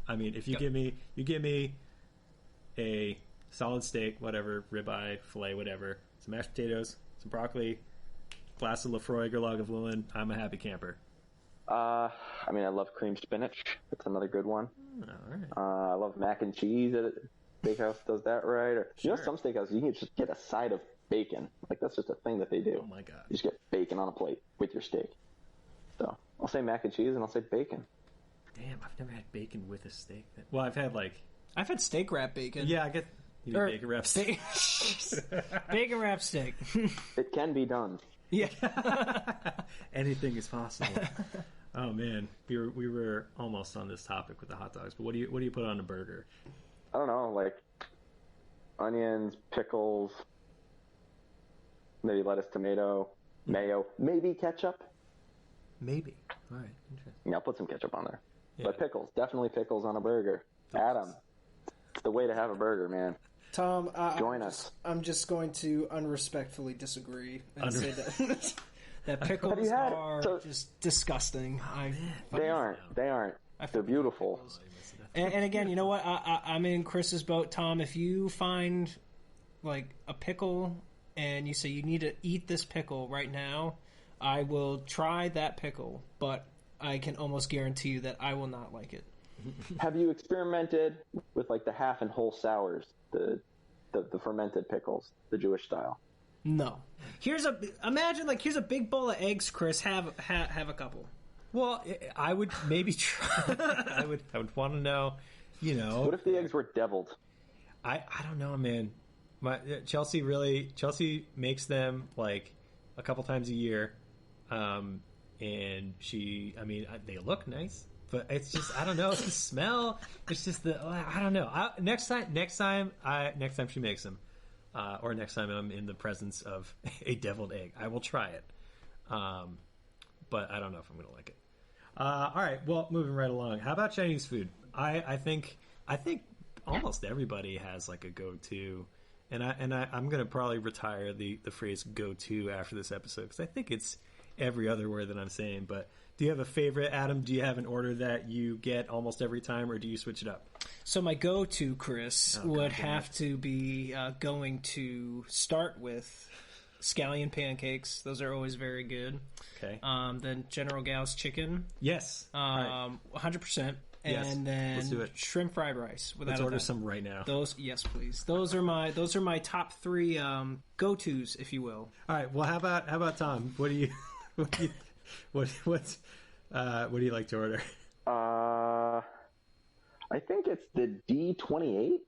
I mean, if you give me a solid steak, whatever, ribeye, filet, whatever, some mashed potatoes, some broccoli, glass of Lafroy or Lagavulin, I'm a happy camper. I mean, I love cream spinach. That's another good one. All right. I love mac and cheese. Steakhouse does that right. Or some steakhouses you can just get a side of bacon. Like that's just a thing that they do. Oh my god! You just get bacon on a plate with your steak. So I'll say mac and cheese and I'll say bacon. Damn, I've never had bacon with a steak. Well, I've had steak wrap bacon. Yeah, I get bacon wrap steak. Bacon wrap steak. It can be done. Yeah. Anything is possible. Oh man, we were almost on this topic with the hot dogs, but what do you put on a burger? I don't know, like onions, pickles, maybe lettuce, tomato, mayo, maybe ketchup. Maybe. All right. Interesting. Yeah, I'll put some ketchup on there. Yeah. But pickles, definitely pickles on a burger. Adam, it's the way to have a burger, man. Tom, join us. I'm just going to unrespectfully disagree and say that that pickles are just disgusting. They aren't. They're beautiful. And again, you know what? I'm in Chris's boat, Tom. If you find like a pickle and you say you need to eat this pickle right now, I will try that pickle, but I can almost guarantee you that I will not like it. Have you experimented with like the half and whole sours, the fermented pickles, the Jewish style? No. Here's a big bowl of eggs, Chris. Have a couple. Well, I would maybe try. I would want to know, What if the eggs were deviled? I don't know, man. Chelsea makes them like a couple times a year, and they look nice, but it's just I don't know. It's the smell. It's just I don't know. Next time she makes them, or next time I'm in the presence of a deviled egg, I will try it. But I don't know if I'm going to like it. All right. Well, moving right along. How about Chinese food? I think almost everybody has like a go-to, and I'm going to probably retire the phrase "go-to" after this episode because I think it's every other word that I'm saying. But do you have a favorite, Adam? Do you have an order that you get almost every time, or do you switch it up? So my go-to, Chris, would have to be going to start with scallion pancakes. Those are always very good. Okay. Then General Gao's chicken. Yes. 100%. Yes. And then Let's do it. Shrimp fried rice. Let's order some right now. Yes, please. Those are my top three go-tos, if you will. All right. Well, how about Tom? What do you what do you like to order? I think it's the D28.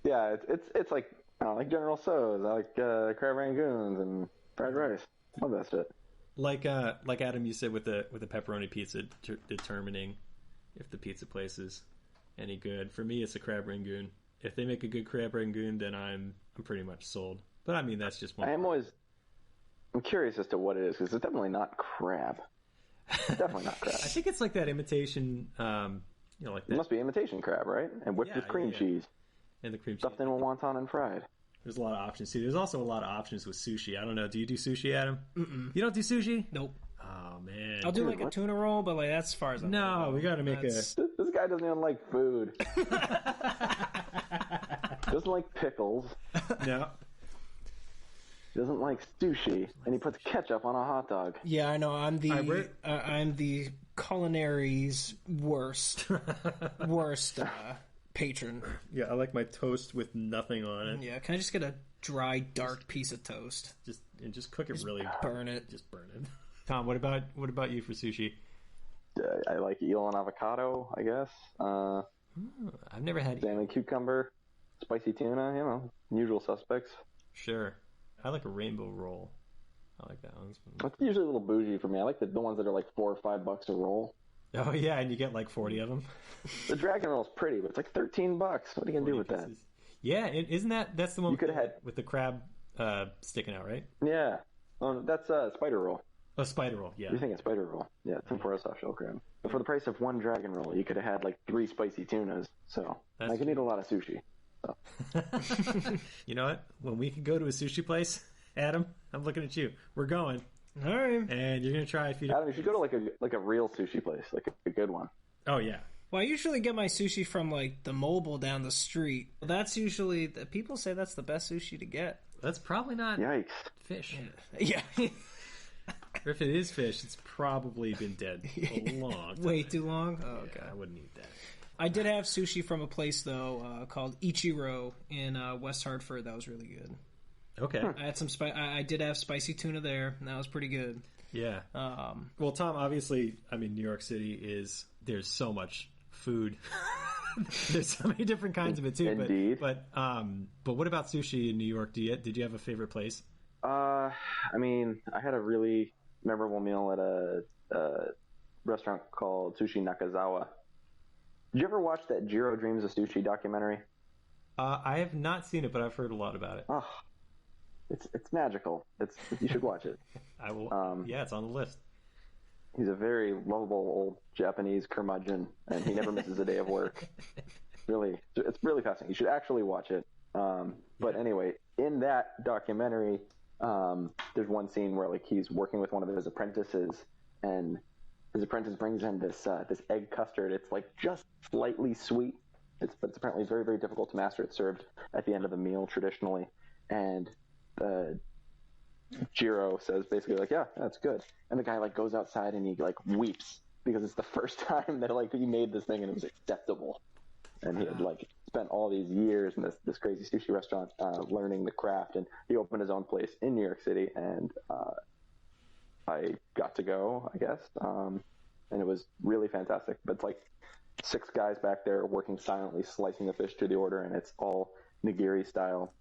Yeah, it's like I like General Tso's. I like crab rangoons and fried rice. Love that shit. Like Adam, you said with the pepperoni pizza, determining if the pizza place is any good. For me, it's a crab rangoon. If they make a good crab rangoon, then I'm pretty much sold. But I mean, that's just one. I'm curious as to what it is because it's definitely not crab. It's definitely not crab. I think it's like that imitation. Like that. It must be imitation crab, right? And whipped with cream cheese. And the cream cheese. Stuffed in with wonton and fried. There's a lot of options too. There's also a lot of options with sushi. I don't know. Do you do sushi, Adam? Mm-mm. You don't do sushi? Nope. Oh man. I'll do like a tuna roll, but like that's as far as I'm No, we got to make This guy doesn't even like food. Doesn't like pickles. No. Doesn't like sushi, and he puts ketchup on a hot dog. Yeah, I know. I'm the culinary's worst patron. Yeah, I like my toast with nothing on it. Yeah, can I just get a dry, dark piece of toast? Just cook it really. Burn it. Just burn it. Tom, what about you for sushi? I like eel and avocado, I guess. I've never had salmon, cucumber, spicy tuna. Usual suspects. Sure. I like a rainbow roll. I like that one. That's usually a little bougie for me. I like the ones that are like $4 or $5 a roll. Oh yeah, and you get like 40 of them. The dragon roll is pretty, but it's like $13. What are you gonna do with pieces. That? Yeah, isn't that's the one you could have had with the crab sticking out, right? Yeah, that's spider roll. Oh, spider roll. Yeah, you're thinking spider roll. Yeah, it's for a soft shell crab. But for the price of one dragon roll, you could have had like 3 spicy tunas. So I can eat a lot of sushi. So. You know what? When we can go to a sushi place, Adam, I'm looking at you. We're going. All right. And you're gonna try if you. Adam, you should go to like a real sushi place, like a good one. Oh yeah. Well, I usually get my sushi from like the Mobile down the street. That's usually people say that's the best sushi to get. That's probably not. Yikes. Fish. Yeah. Or if it is fish, it's probably been dead a long time. Way too long. Oh, okay. Yeah, I wouldn't eat that. I did have sushi from a place though called Ichiro in West Hartford. That was really good. Okay. I had some I did have spicy tuna there, and that was pretty good. Yeah. Well, Tom, obviously, I mean, New York City there's so much food. There's so many different kinds of it too. Indeed. But what about sushi in New York? Did you have a favorite place? I mean, I had a really memorable meal at a restaurant called Sushi Nakazawa. Did you ever watch that Jiro Dreams of Sushi documentary? I have not seen it, but I've heard a lot about it. Oh, it's magical. You should watch it. I will. Yeah, it's on the list. He's a very lovable old Japanese curmudgeon, and he never misses a day of work. It's really fascinating. You should actually watch it. But anyway, in that documentary, there's one scene where like he's working with one of his apprentices, and his apprentice brings him this egg custard. It's like just slightly sweet. But it's apparently very, very difficult to master. It's served at the end of the meal traditionally, and Jiro says basically like, yeah, that's good. And the guy like goes outside and he like weeps because it's the first time that like he made this thing and it was acceptable. And he had like spent all these years in this crazy sushi restaurant learning the craft, and he opened his own place in New York City, and I got to go, I guess, and it was really fantastic. But it's like 6 guys back there working silently, slicing the fish to the order, and it's all nigiri style.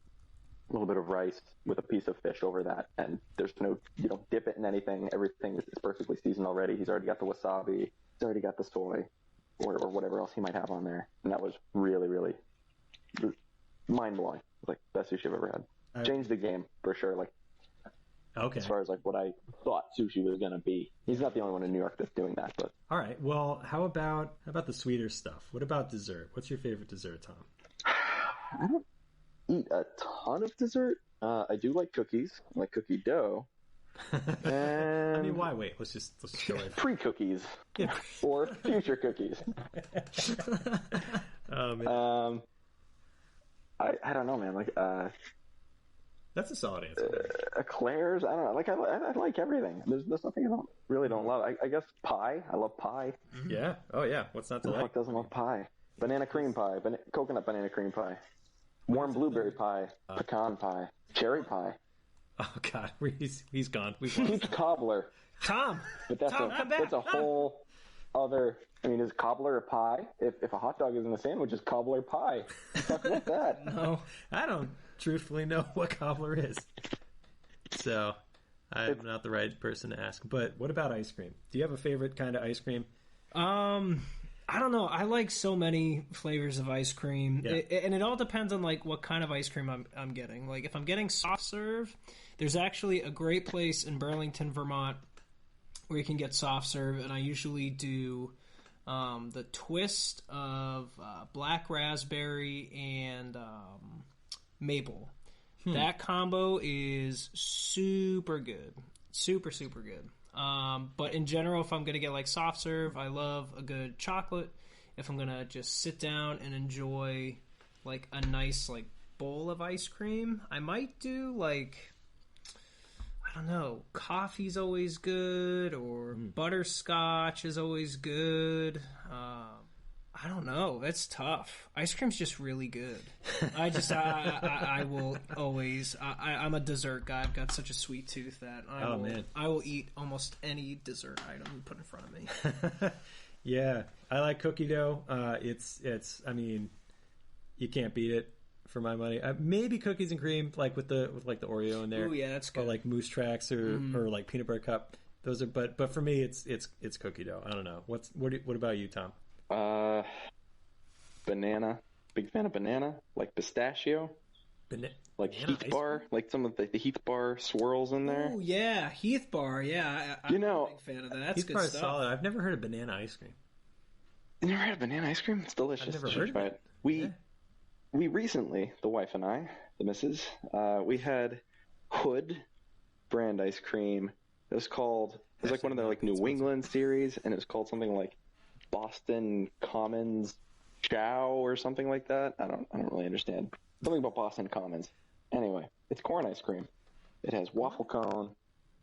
A little bit of rice with a piece of fish over that, and there's no, you don't dip it in anything. Everything is perfectly seasoned already. He's already got the wasabi. He's already got the soy, or whatever else he might have on there. And that was really, really mind blowing. Like best sushi I've ever had. Changed the game for sure. Like, okay, as far as like what I thought sushi was gonna be. He's not the only one in New York that's doing that. But all right, well, how about the sweeter stuff? What about dessert? What's your favorite dessert, Tom? I don't eat a ton of dessert. I do like cookies. I like cookie dough. And I mean, why wait? Let's just go right. Pre-cookies or future cookies. Oh, man. I don't know, man. Like that's a solid answer. Eclairs. I don't know. Like I like everything. There's nothing I don't love. I guess pie. I love pie. Yeah. Oh yeah. What's not to Who the like? fuck doesn't love pie? Banana cream pie. Coconut banana cream pie. Warm blueberry pie. Pecan pie. Cherry pie. Oh God, he's gone. Peach cobbler. Tom, But that's a whole other. I mean, is cobbler a pie? If a hot dog is in a sandwich, is cobbler pie? Talk about that. No, I don't truthfully know what cobbler is, so I'm not the right person to ask. But what about ice cream? Do you have a favorite kind of ice cream? I don't know. I like so many flavors of ice cream, Yeah. and it all depends on like what kind of ice cream I'm getting. Like if I'm getting soft serve, there's actually a great place in Burlington, Vermont, where you can get soft serve, and I usually do the twist of black raspberry and maple. That combo is super good, super good. But in general, if I'm going to get like soft serve, I love a good chocolate. If I'm going to just sit down and enjoy like a nice like bowl of ice cream, I might do like, I don't know, coffee's always good, or butterscotch is always good. I don't know. That's tough. Ice cream's just really good. I will always. I'm a dessert guy. I've got such a sweet tooth that I will eat almost any dessert item you put in front of me. Yeah, I like cookie dough. It's. I mean, you can't beat it for my money. Maybe cookies and cream, like with the Oreo in there. Oh yeah, that's good. Or like Moose Tracks or like peanut butter cup. Those are. But for me, it's cookie dough. I don't know. What about you, Tom? Banana. Big fan of banana. Like pistachio. Like Heath Bar. Like some of the Heath Bar swirls in there. Oh, yeah. Heath Bar. Yeah. I'm a big fan of that. That's Heath good Bar stuff. is solid. I've never heard of banana ice cream. You never had banana ice cream? It's delicious. I've never heard of it. We recently, the wife and I, the missus, we had Hood brand ice cream. It was like one of their like New England series, and it was called something like Boston Commons Chow or something like that. I don't really understand. Something about Boston Commons. Anyway, it's corn ice cream. It has waffle cone.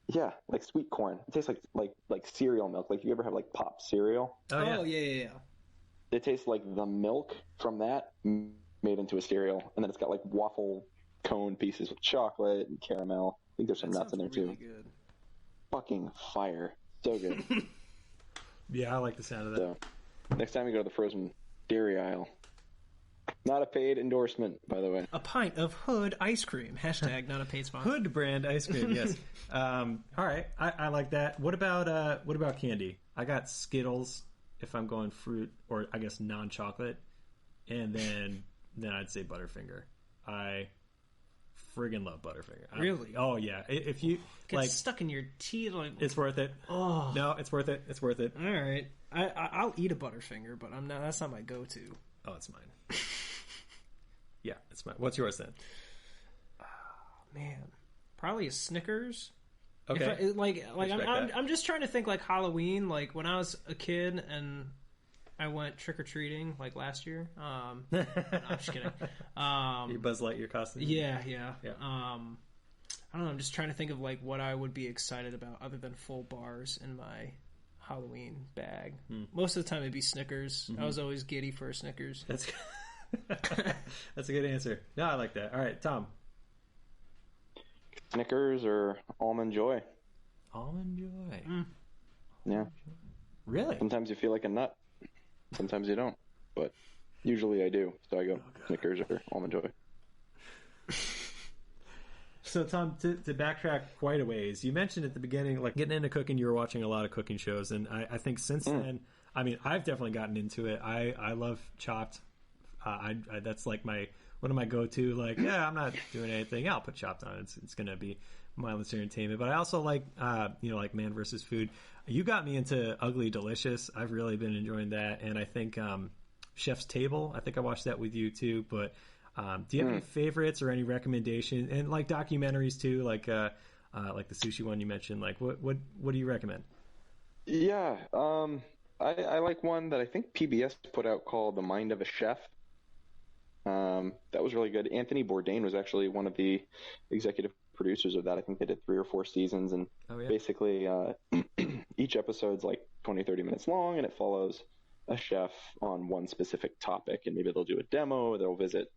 Yeah, like sweet corn. It tastes like cereal milk. Like you ever have like Pop cereal? Oh yeah. It tastes like the milk from that made into a cereal, and then it's got like waffle cone pieces with chocolate and caramel. I think there's some nuts in there really too. Good. Fucking fire. So good. Yeah, I like the sound of that. So, next time you go to the frozen dairy aisle. Not a paid endorsement, by the way. A pint of Hood ice cream. # not a paid sponsor. Hood brand ice cream, yes. All right, I like that. What about candy? I got Skittles if I'm going fruit, or I guess non-chocolate, and then then I'd say Butterfinger. I friggin' love Butterfinger. Really? Oh yeah. If you gets stuck in your teeth, like it's worth it. Oh no, it's worth it. It's worth it. All right, I'll eat a Butterfinger, but I'm not. That's not my go-to. Oh, it's mine. Yeah, it's mine. What's yours then? Oh, man, probably a Snickers. Okay. I'm just trying to think like Halloween, like when I was a kid and I went trick or treating like last year. No, I'm just kidding. Your Buzz Lightyear costume. Yeah. I don't know. I'm just trying to think of like what I would be excited about other than full bars in my Halloween bag. Most of the time it'd be Snickers. I was always giddy for a Snickers. That's a good answer. No, I like that. All right, Tom. Snickers or Almond Joy. Almond Joy. Yeah. Really? Sometimes you feel like a nut. Sometimes you don't. But usually I do. So I go Snickers or Almond Joy. So, Tom, to backtrack quite a ways, you mentioned at the beginning, like getting into cooking, you were watching a lot of cooking shows. And I think since then, I mean, I've definitely gotten into it. I love Chopped. That's like one of my go-to, like, yeah, I'm not doing anything. Yeah, I'll put Chopped on. It's going to be mindless entertainment. But I also like, like Man vs. Food. You got me into Ugly Delicious. I've really been enjoying that. And I think Chef's Table, I think I watched that with you too. But do you have any favorites or any recommendations? And like documentaries too, like the sushi one you mentioned. Like what do you recommend? Yeah, I like one that I think PBS put out called The Mind of a Chef. That was really good. Anthony Bourdain was actually one of the executive producers of that. I think they did 3 or 4 seasons, and basically each episode's like 20, 30 minutes long, and it follows a chef on one specific topic, and maybe they'll do a demo, they'll visit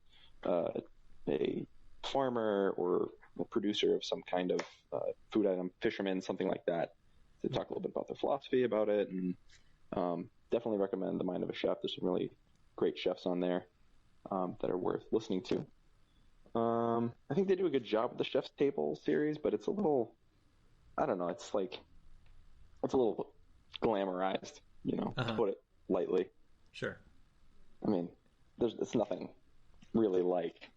a farmer or a producer of some kind of food item, fisherman, something like that, to talk a little bit about their philosophy about it. And definitely recommend The Mind of a Chef. There's some really great chefs on there that are worth listening to. I think they do a good job with the Chef's Table series, but it's a little, I don't know, it's a little glamorized, to put it lightly. Sure. I mean, it's nothing really like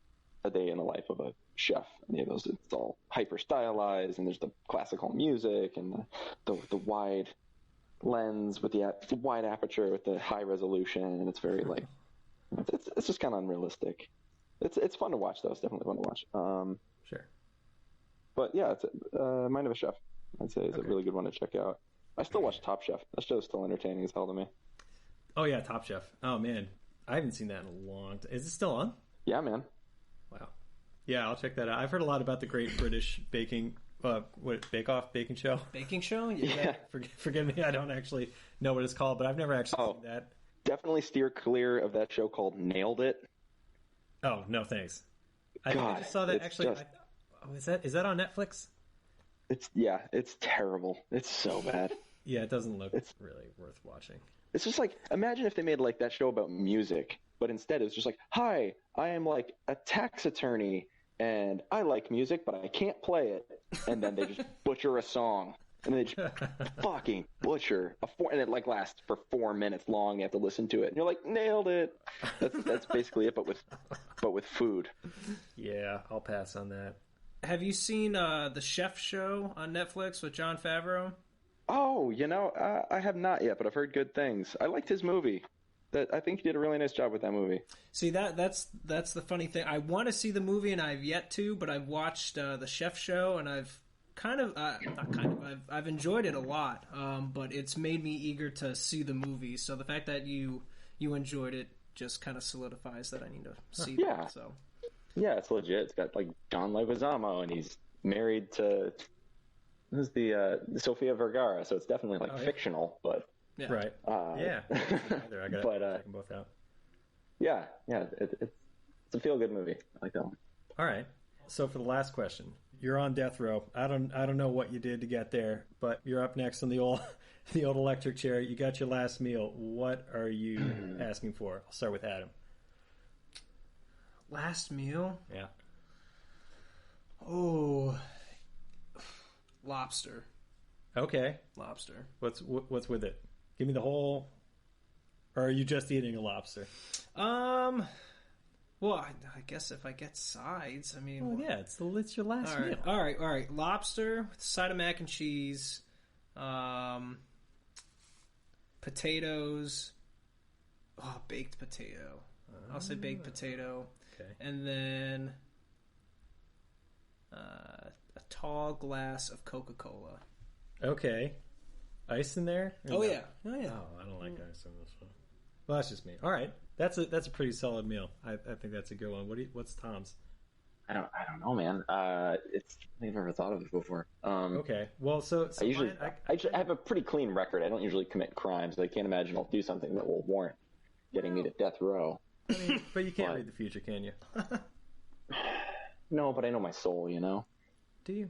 a day in the life of a chef. It's all hyper stylized, and there's the classical music and the wide lens with the wide aperture with the high resolution, and it's very like it's just kind of unrealistic. It's fun to watch though. It's definitely fun to watch. Sure. But yeah, it's Mind of a Chef. I'd say is a really good one to check out. I still watch Top Chef. That show's still entertaining as hell to me. Oh yeah, Top Chef. Oh man, I haven't seen that in a long time. Is it still on? Yeah, man. Wow. Yeah, I'll check that out. I've heard a lot about the Great British Baking, Bake Off baking show. Baking show? Yeah. Forgive me, I don't actually know what it's called, but I've never actually seen that. Definitely steer clear of that show called Nailed It. Oh no, thanks. I just saw that actually. Is that on Netflix? It's terrible. It's so bad. Yeah, it doesn't look really worth watching. It's just like, imagine if they made like that show about music, but instead it's just like, hi, I am like a tax attorney and I like music, but I can't play it. And then they just butcher a song, and they just fucking butcher and it like lasts for 4 minutes long. You have to listen to it, and you're like, nailed it. That's basically it, but with food. Yeah, I'll pass on that. Have you seen the Chef Show on Netflix with Jon Favreau? Oh, I have not yet, but I've heard good things. I liked his movie. I think he did a really nice job with that movie. See, that's the funny thing. I want to see the movie, and I've yet to, but I've watched the Chef Show, and I've I've enjoyed it a lot. But it's made me eager to see the movie. So the fact that you enjoyed it just kind of solidifies that I need to see that. So yeah, it's legit. It's got like John Leguizamo, and he's married to Sofia Vergara, so it's definitely like fictional, but right. I gotta check them both out. Yeah, it's a feel good movie. I like that one. All right. So for the last question, you're on death row. I don't know what you did to get there, but you're up next on the old electric chair. You got your last meal. What are you asking for? I'll start with Adam. Last meal? Yeah. Oh, lobster. Okay. Lobster. What's with it? Give me the whole. Or are you just eating a lobster? Well, I guess if I get sides, I mean... Well, yeah, it's your last meal. All right. Lobster with a side of mac and cheese, potatoes, baked potato. I'll say baked potato. Okay. And then a tall glass of Coca-Cola. Okay. Ice in there? Oh, yeah. Oh, I don't like ice in this one. Well, that's just me. All right. That's a pretty solid meal. I think that's a good one. What's Tom's? I don't know, man. I've never thought of it before. Okay. Well, so I have a pretty clean record. I don't usually commit crimes. I can't imagine I'll do something that will warrant getting me to death row. I mean, but you can't read the future, can you? No, but I know my soul, you know? Do you?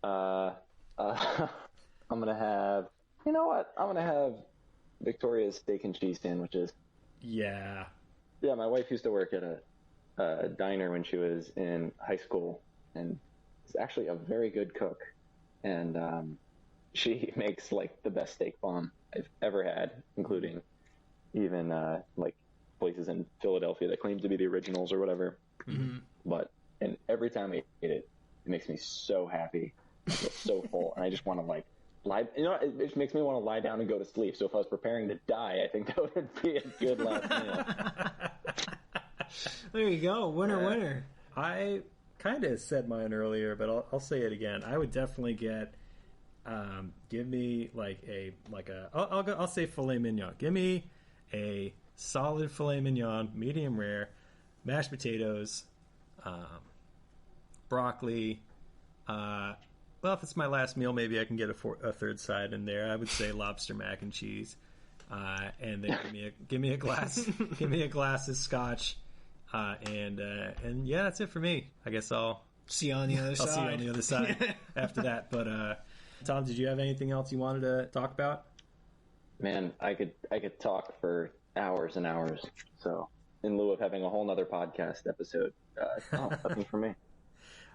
I'm going to have... You know what? I'm going to have Victoria's steak and cheese sandwiches. Yeah. Yeah, my wife used to work at a diner when she was in high school, and is actually a very good cook. And she makes, like, the best steak bomb I've ever had, including even, like, places in Philadelphia that claim to be the originals or whatever. Mm-hmm. And every time I eat it, it makes me so happy. I feel so full, and I just want to, like, it just makes me want to lie down and go to sleep. So if I was preparing to die, I think that would be a good last meal. There you go, winner. I kind of said mine earlier, but I'll say it again. I would definitely get. Give me I'll say filet mignon. Give me a solid filet mignon, medium rare, mashed potatoes, broccoli. Well, if it's my last meal, maybe I can get a third side in there. I would say lobster mac and cheese, and then give me a glass of scotch, and yeah, that's it for me. I guess I'll see you on the other side. I'll see you on the other side after that. But Tom, did you have anything else you wanted to talk about? Man, I could talk for hours and hours. So in lieu of having a whole nother podcast episode, nothing for me.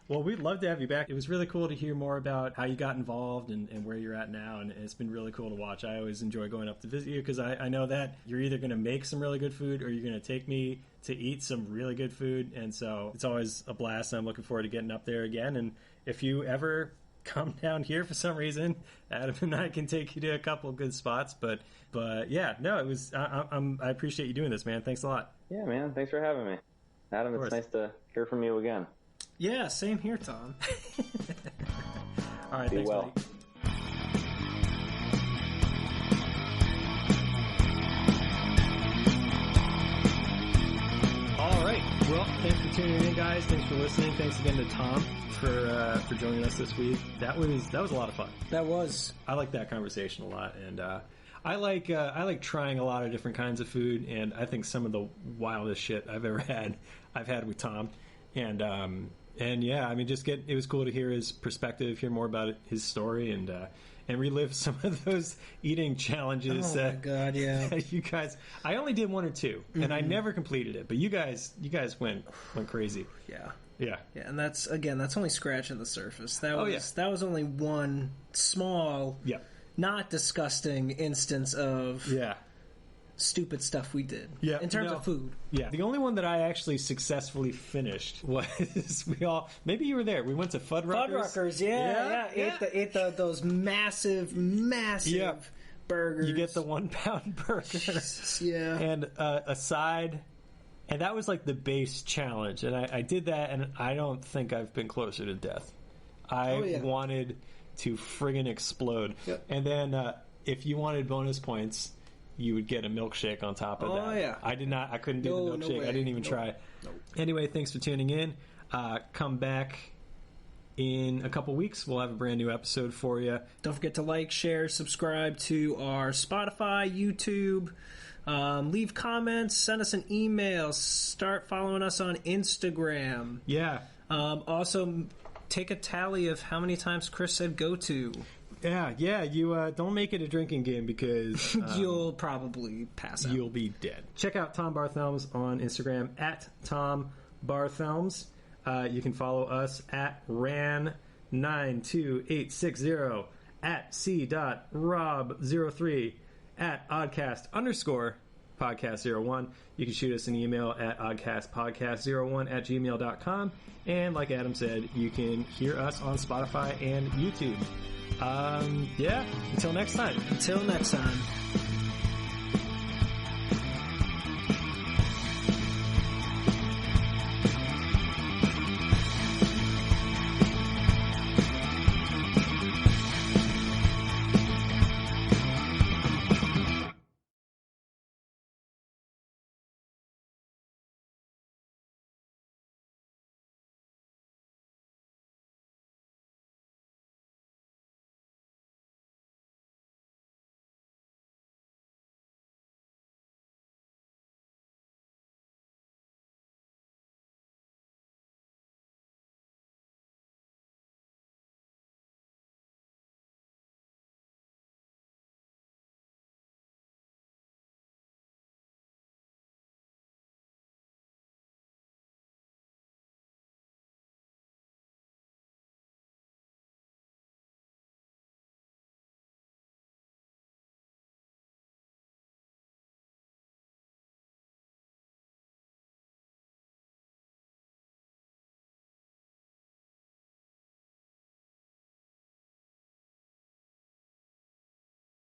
Well, we'd love to have you back. It was really cool to hear more about how you got involved and where you're at now, and it's been really cool to watch. I always enjoy going up to visit you because I know that you're either going to make some really good food or you're going to take me to eat some really good food, and so it's always a blast. I'm looking forward to getting up there again, and if you ever come down here for some reason, Adam and I can take you to a couple good spots, but yeah, no, it was, I appreciate you doing this, man. Thanks a lot. Yeah, man. Thanks for having me. Adam, it's nice to hear from you again. Yeah, same here, Tom. All right, thanks, well. buddy. All right. Well, thanks for tuning in, guys. Thanks for listening. Thanks again to Tom for joining us this week. That was a lot of fun. That was. I like that conversation a lot, and I like trying a lot of different kinds of food, and I think some of the wildest shit I've had with Tom, and yeah, I mean, it was cool to hear his perspective, hear more about his story, and relive some of those eating challenges. Oh my god, yeah. You guys, I only did one or two, and I never completed it, but you guys went crazy. Yeah, and that's only scratching the surface. That was only one small, not disgusting instance of stupid stuff we did in terms of food. Yeah, the only one that I actually successfully finished was maybe you were there. We went to Fuddruckers. Ate those massive burgers. You get the 1 pound burger. Jesus, yeah, and a side. And that was like the base challenge. And I did that, and I don't think I've been closer to death. I wanted to friggin' explode. Yep. And then if you wanted bonus points, you would get a milkshake on top of that. Oh, yeah. I couldn't do the milkshake. I didn't even try. Nope. Anyway, thanks for tuning in. Come back in a couple weeks. We'll have a brand new episode for you. Don't forget to like, share, subscribe to our Spotify, YouTube. Leave comments, send us an email, start following us on Instagram. Yeah. Also, take a tally of how many times Chris said go to. Yeah, you don't make it a drinking game because you'll probably pass out. You'll be dead. Check out Tom Barthelms on Instagram at Tom Barthelms. You can follow us at Ran92860, at C.Rob03, at Oddcast _ oddcastpodcast01. You can shoot us an email at oddcastpodcast01@gmail.com. And like Adam said, you can hear us on Spotify and YouTube. Until next time. Until next time.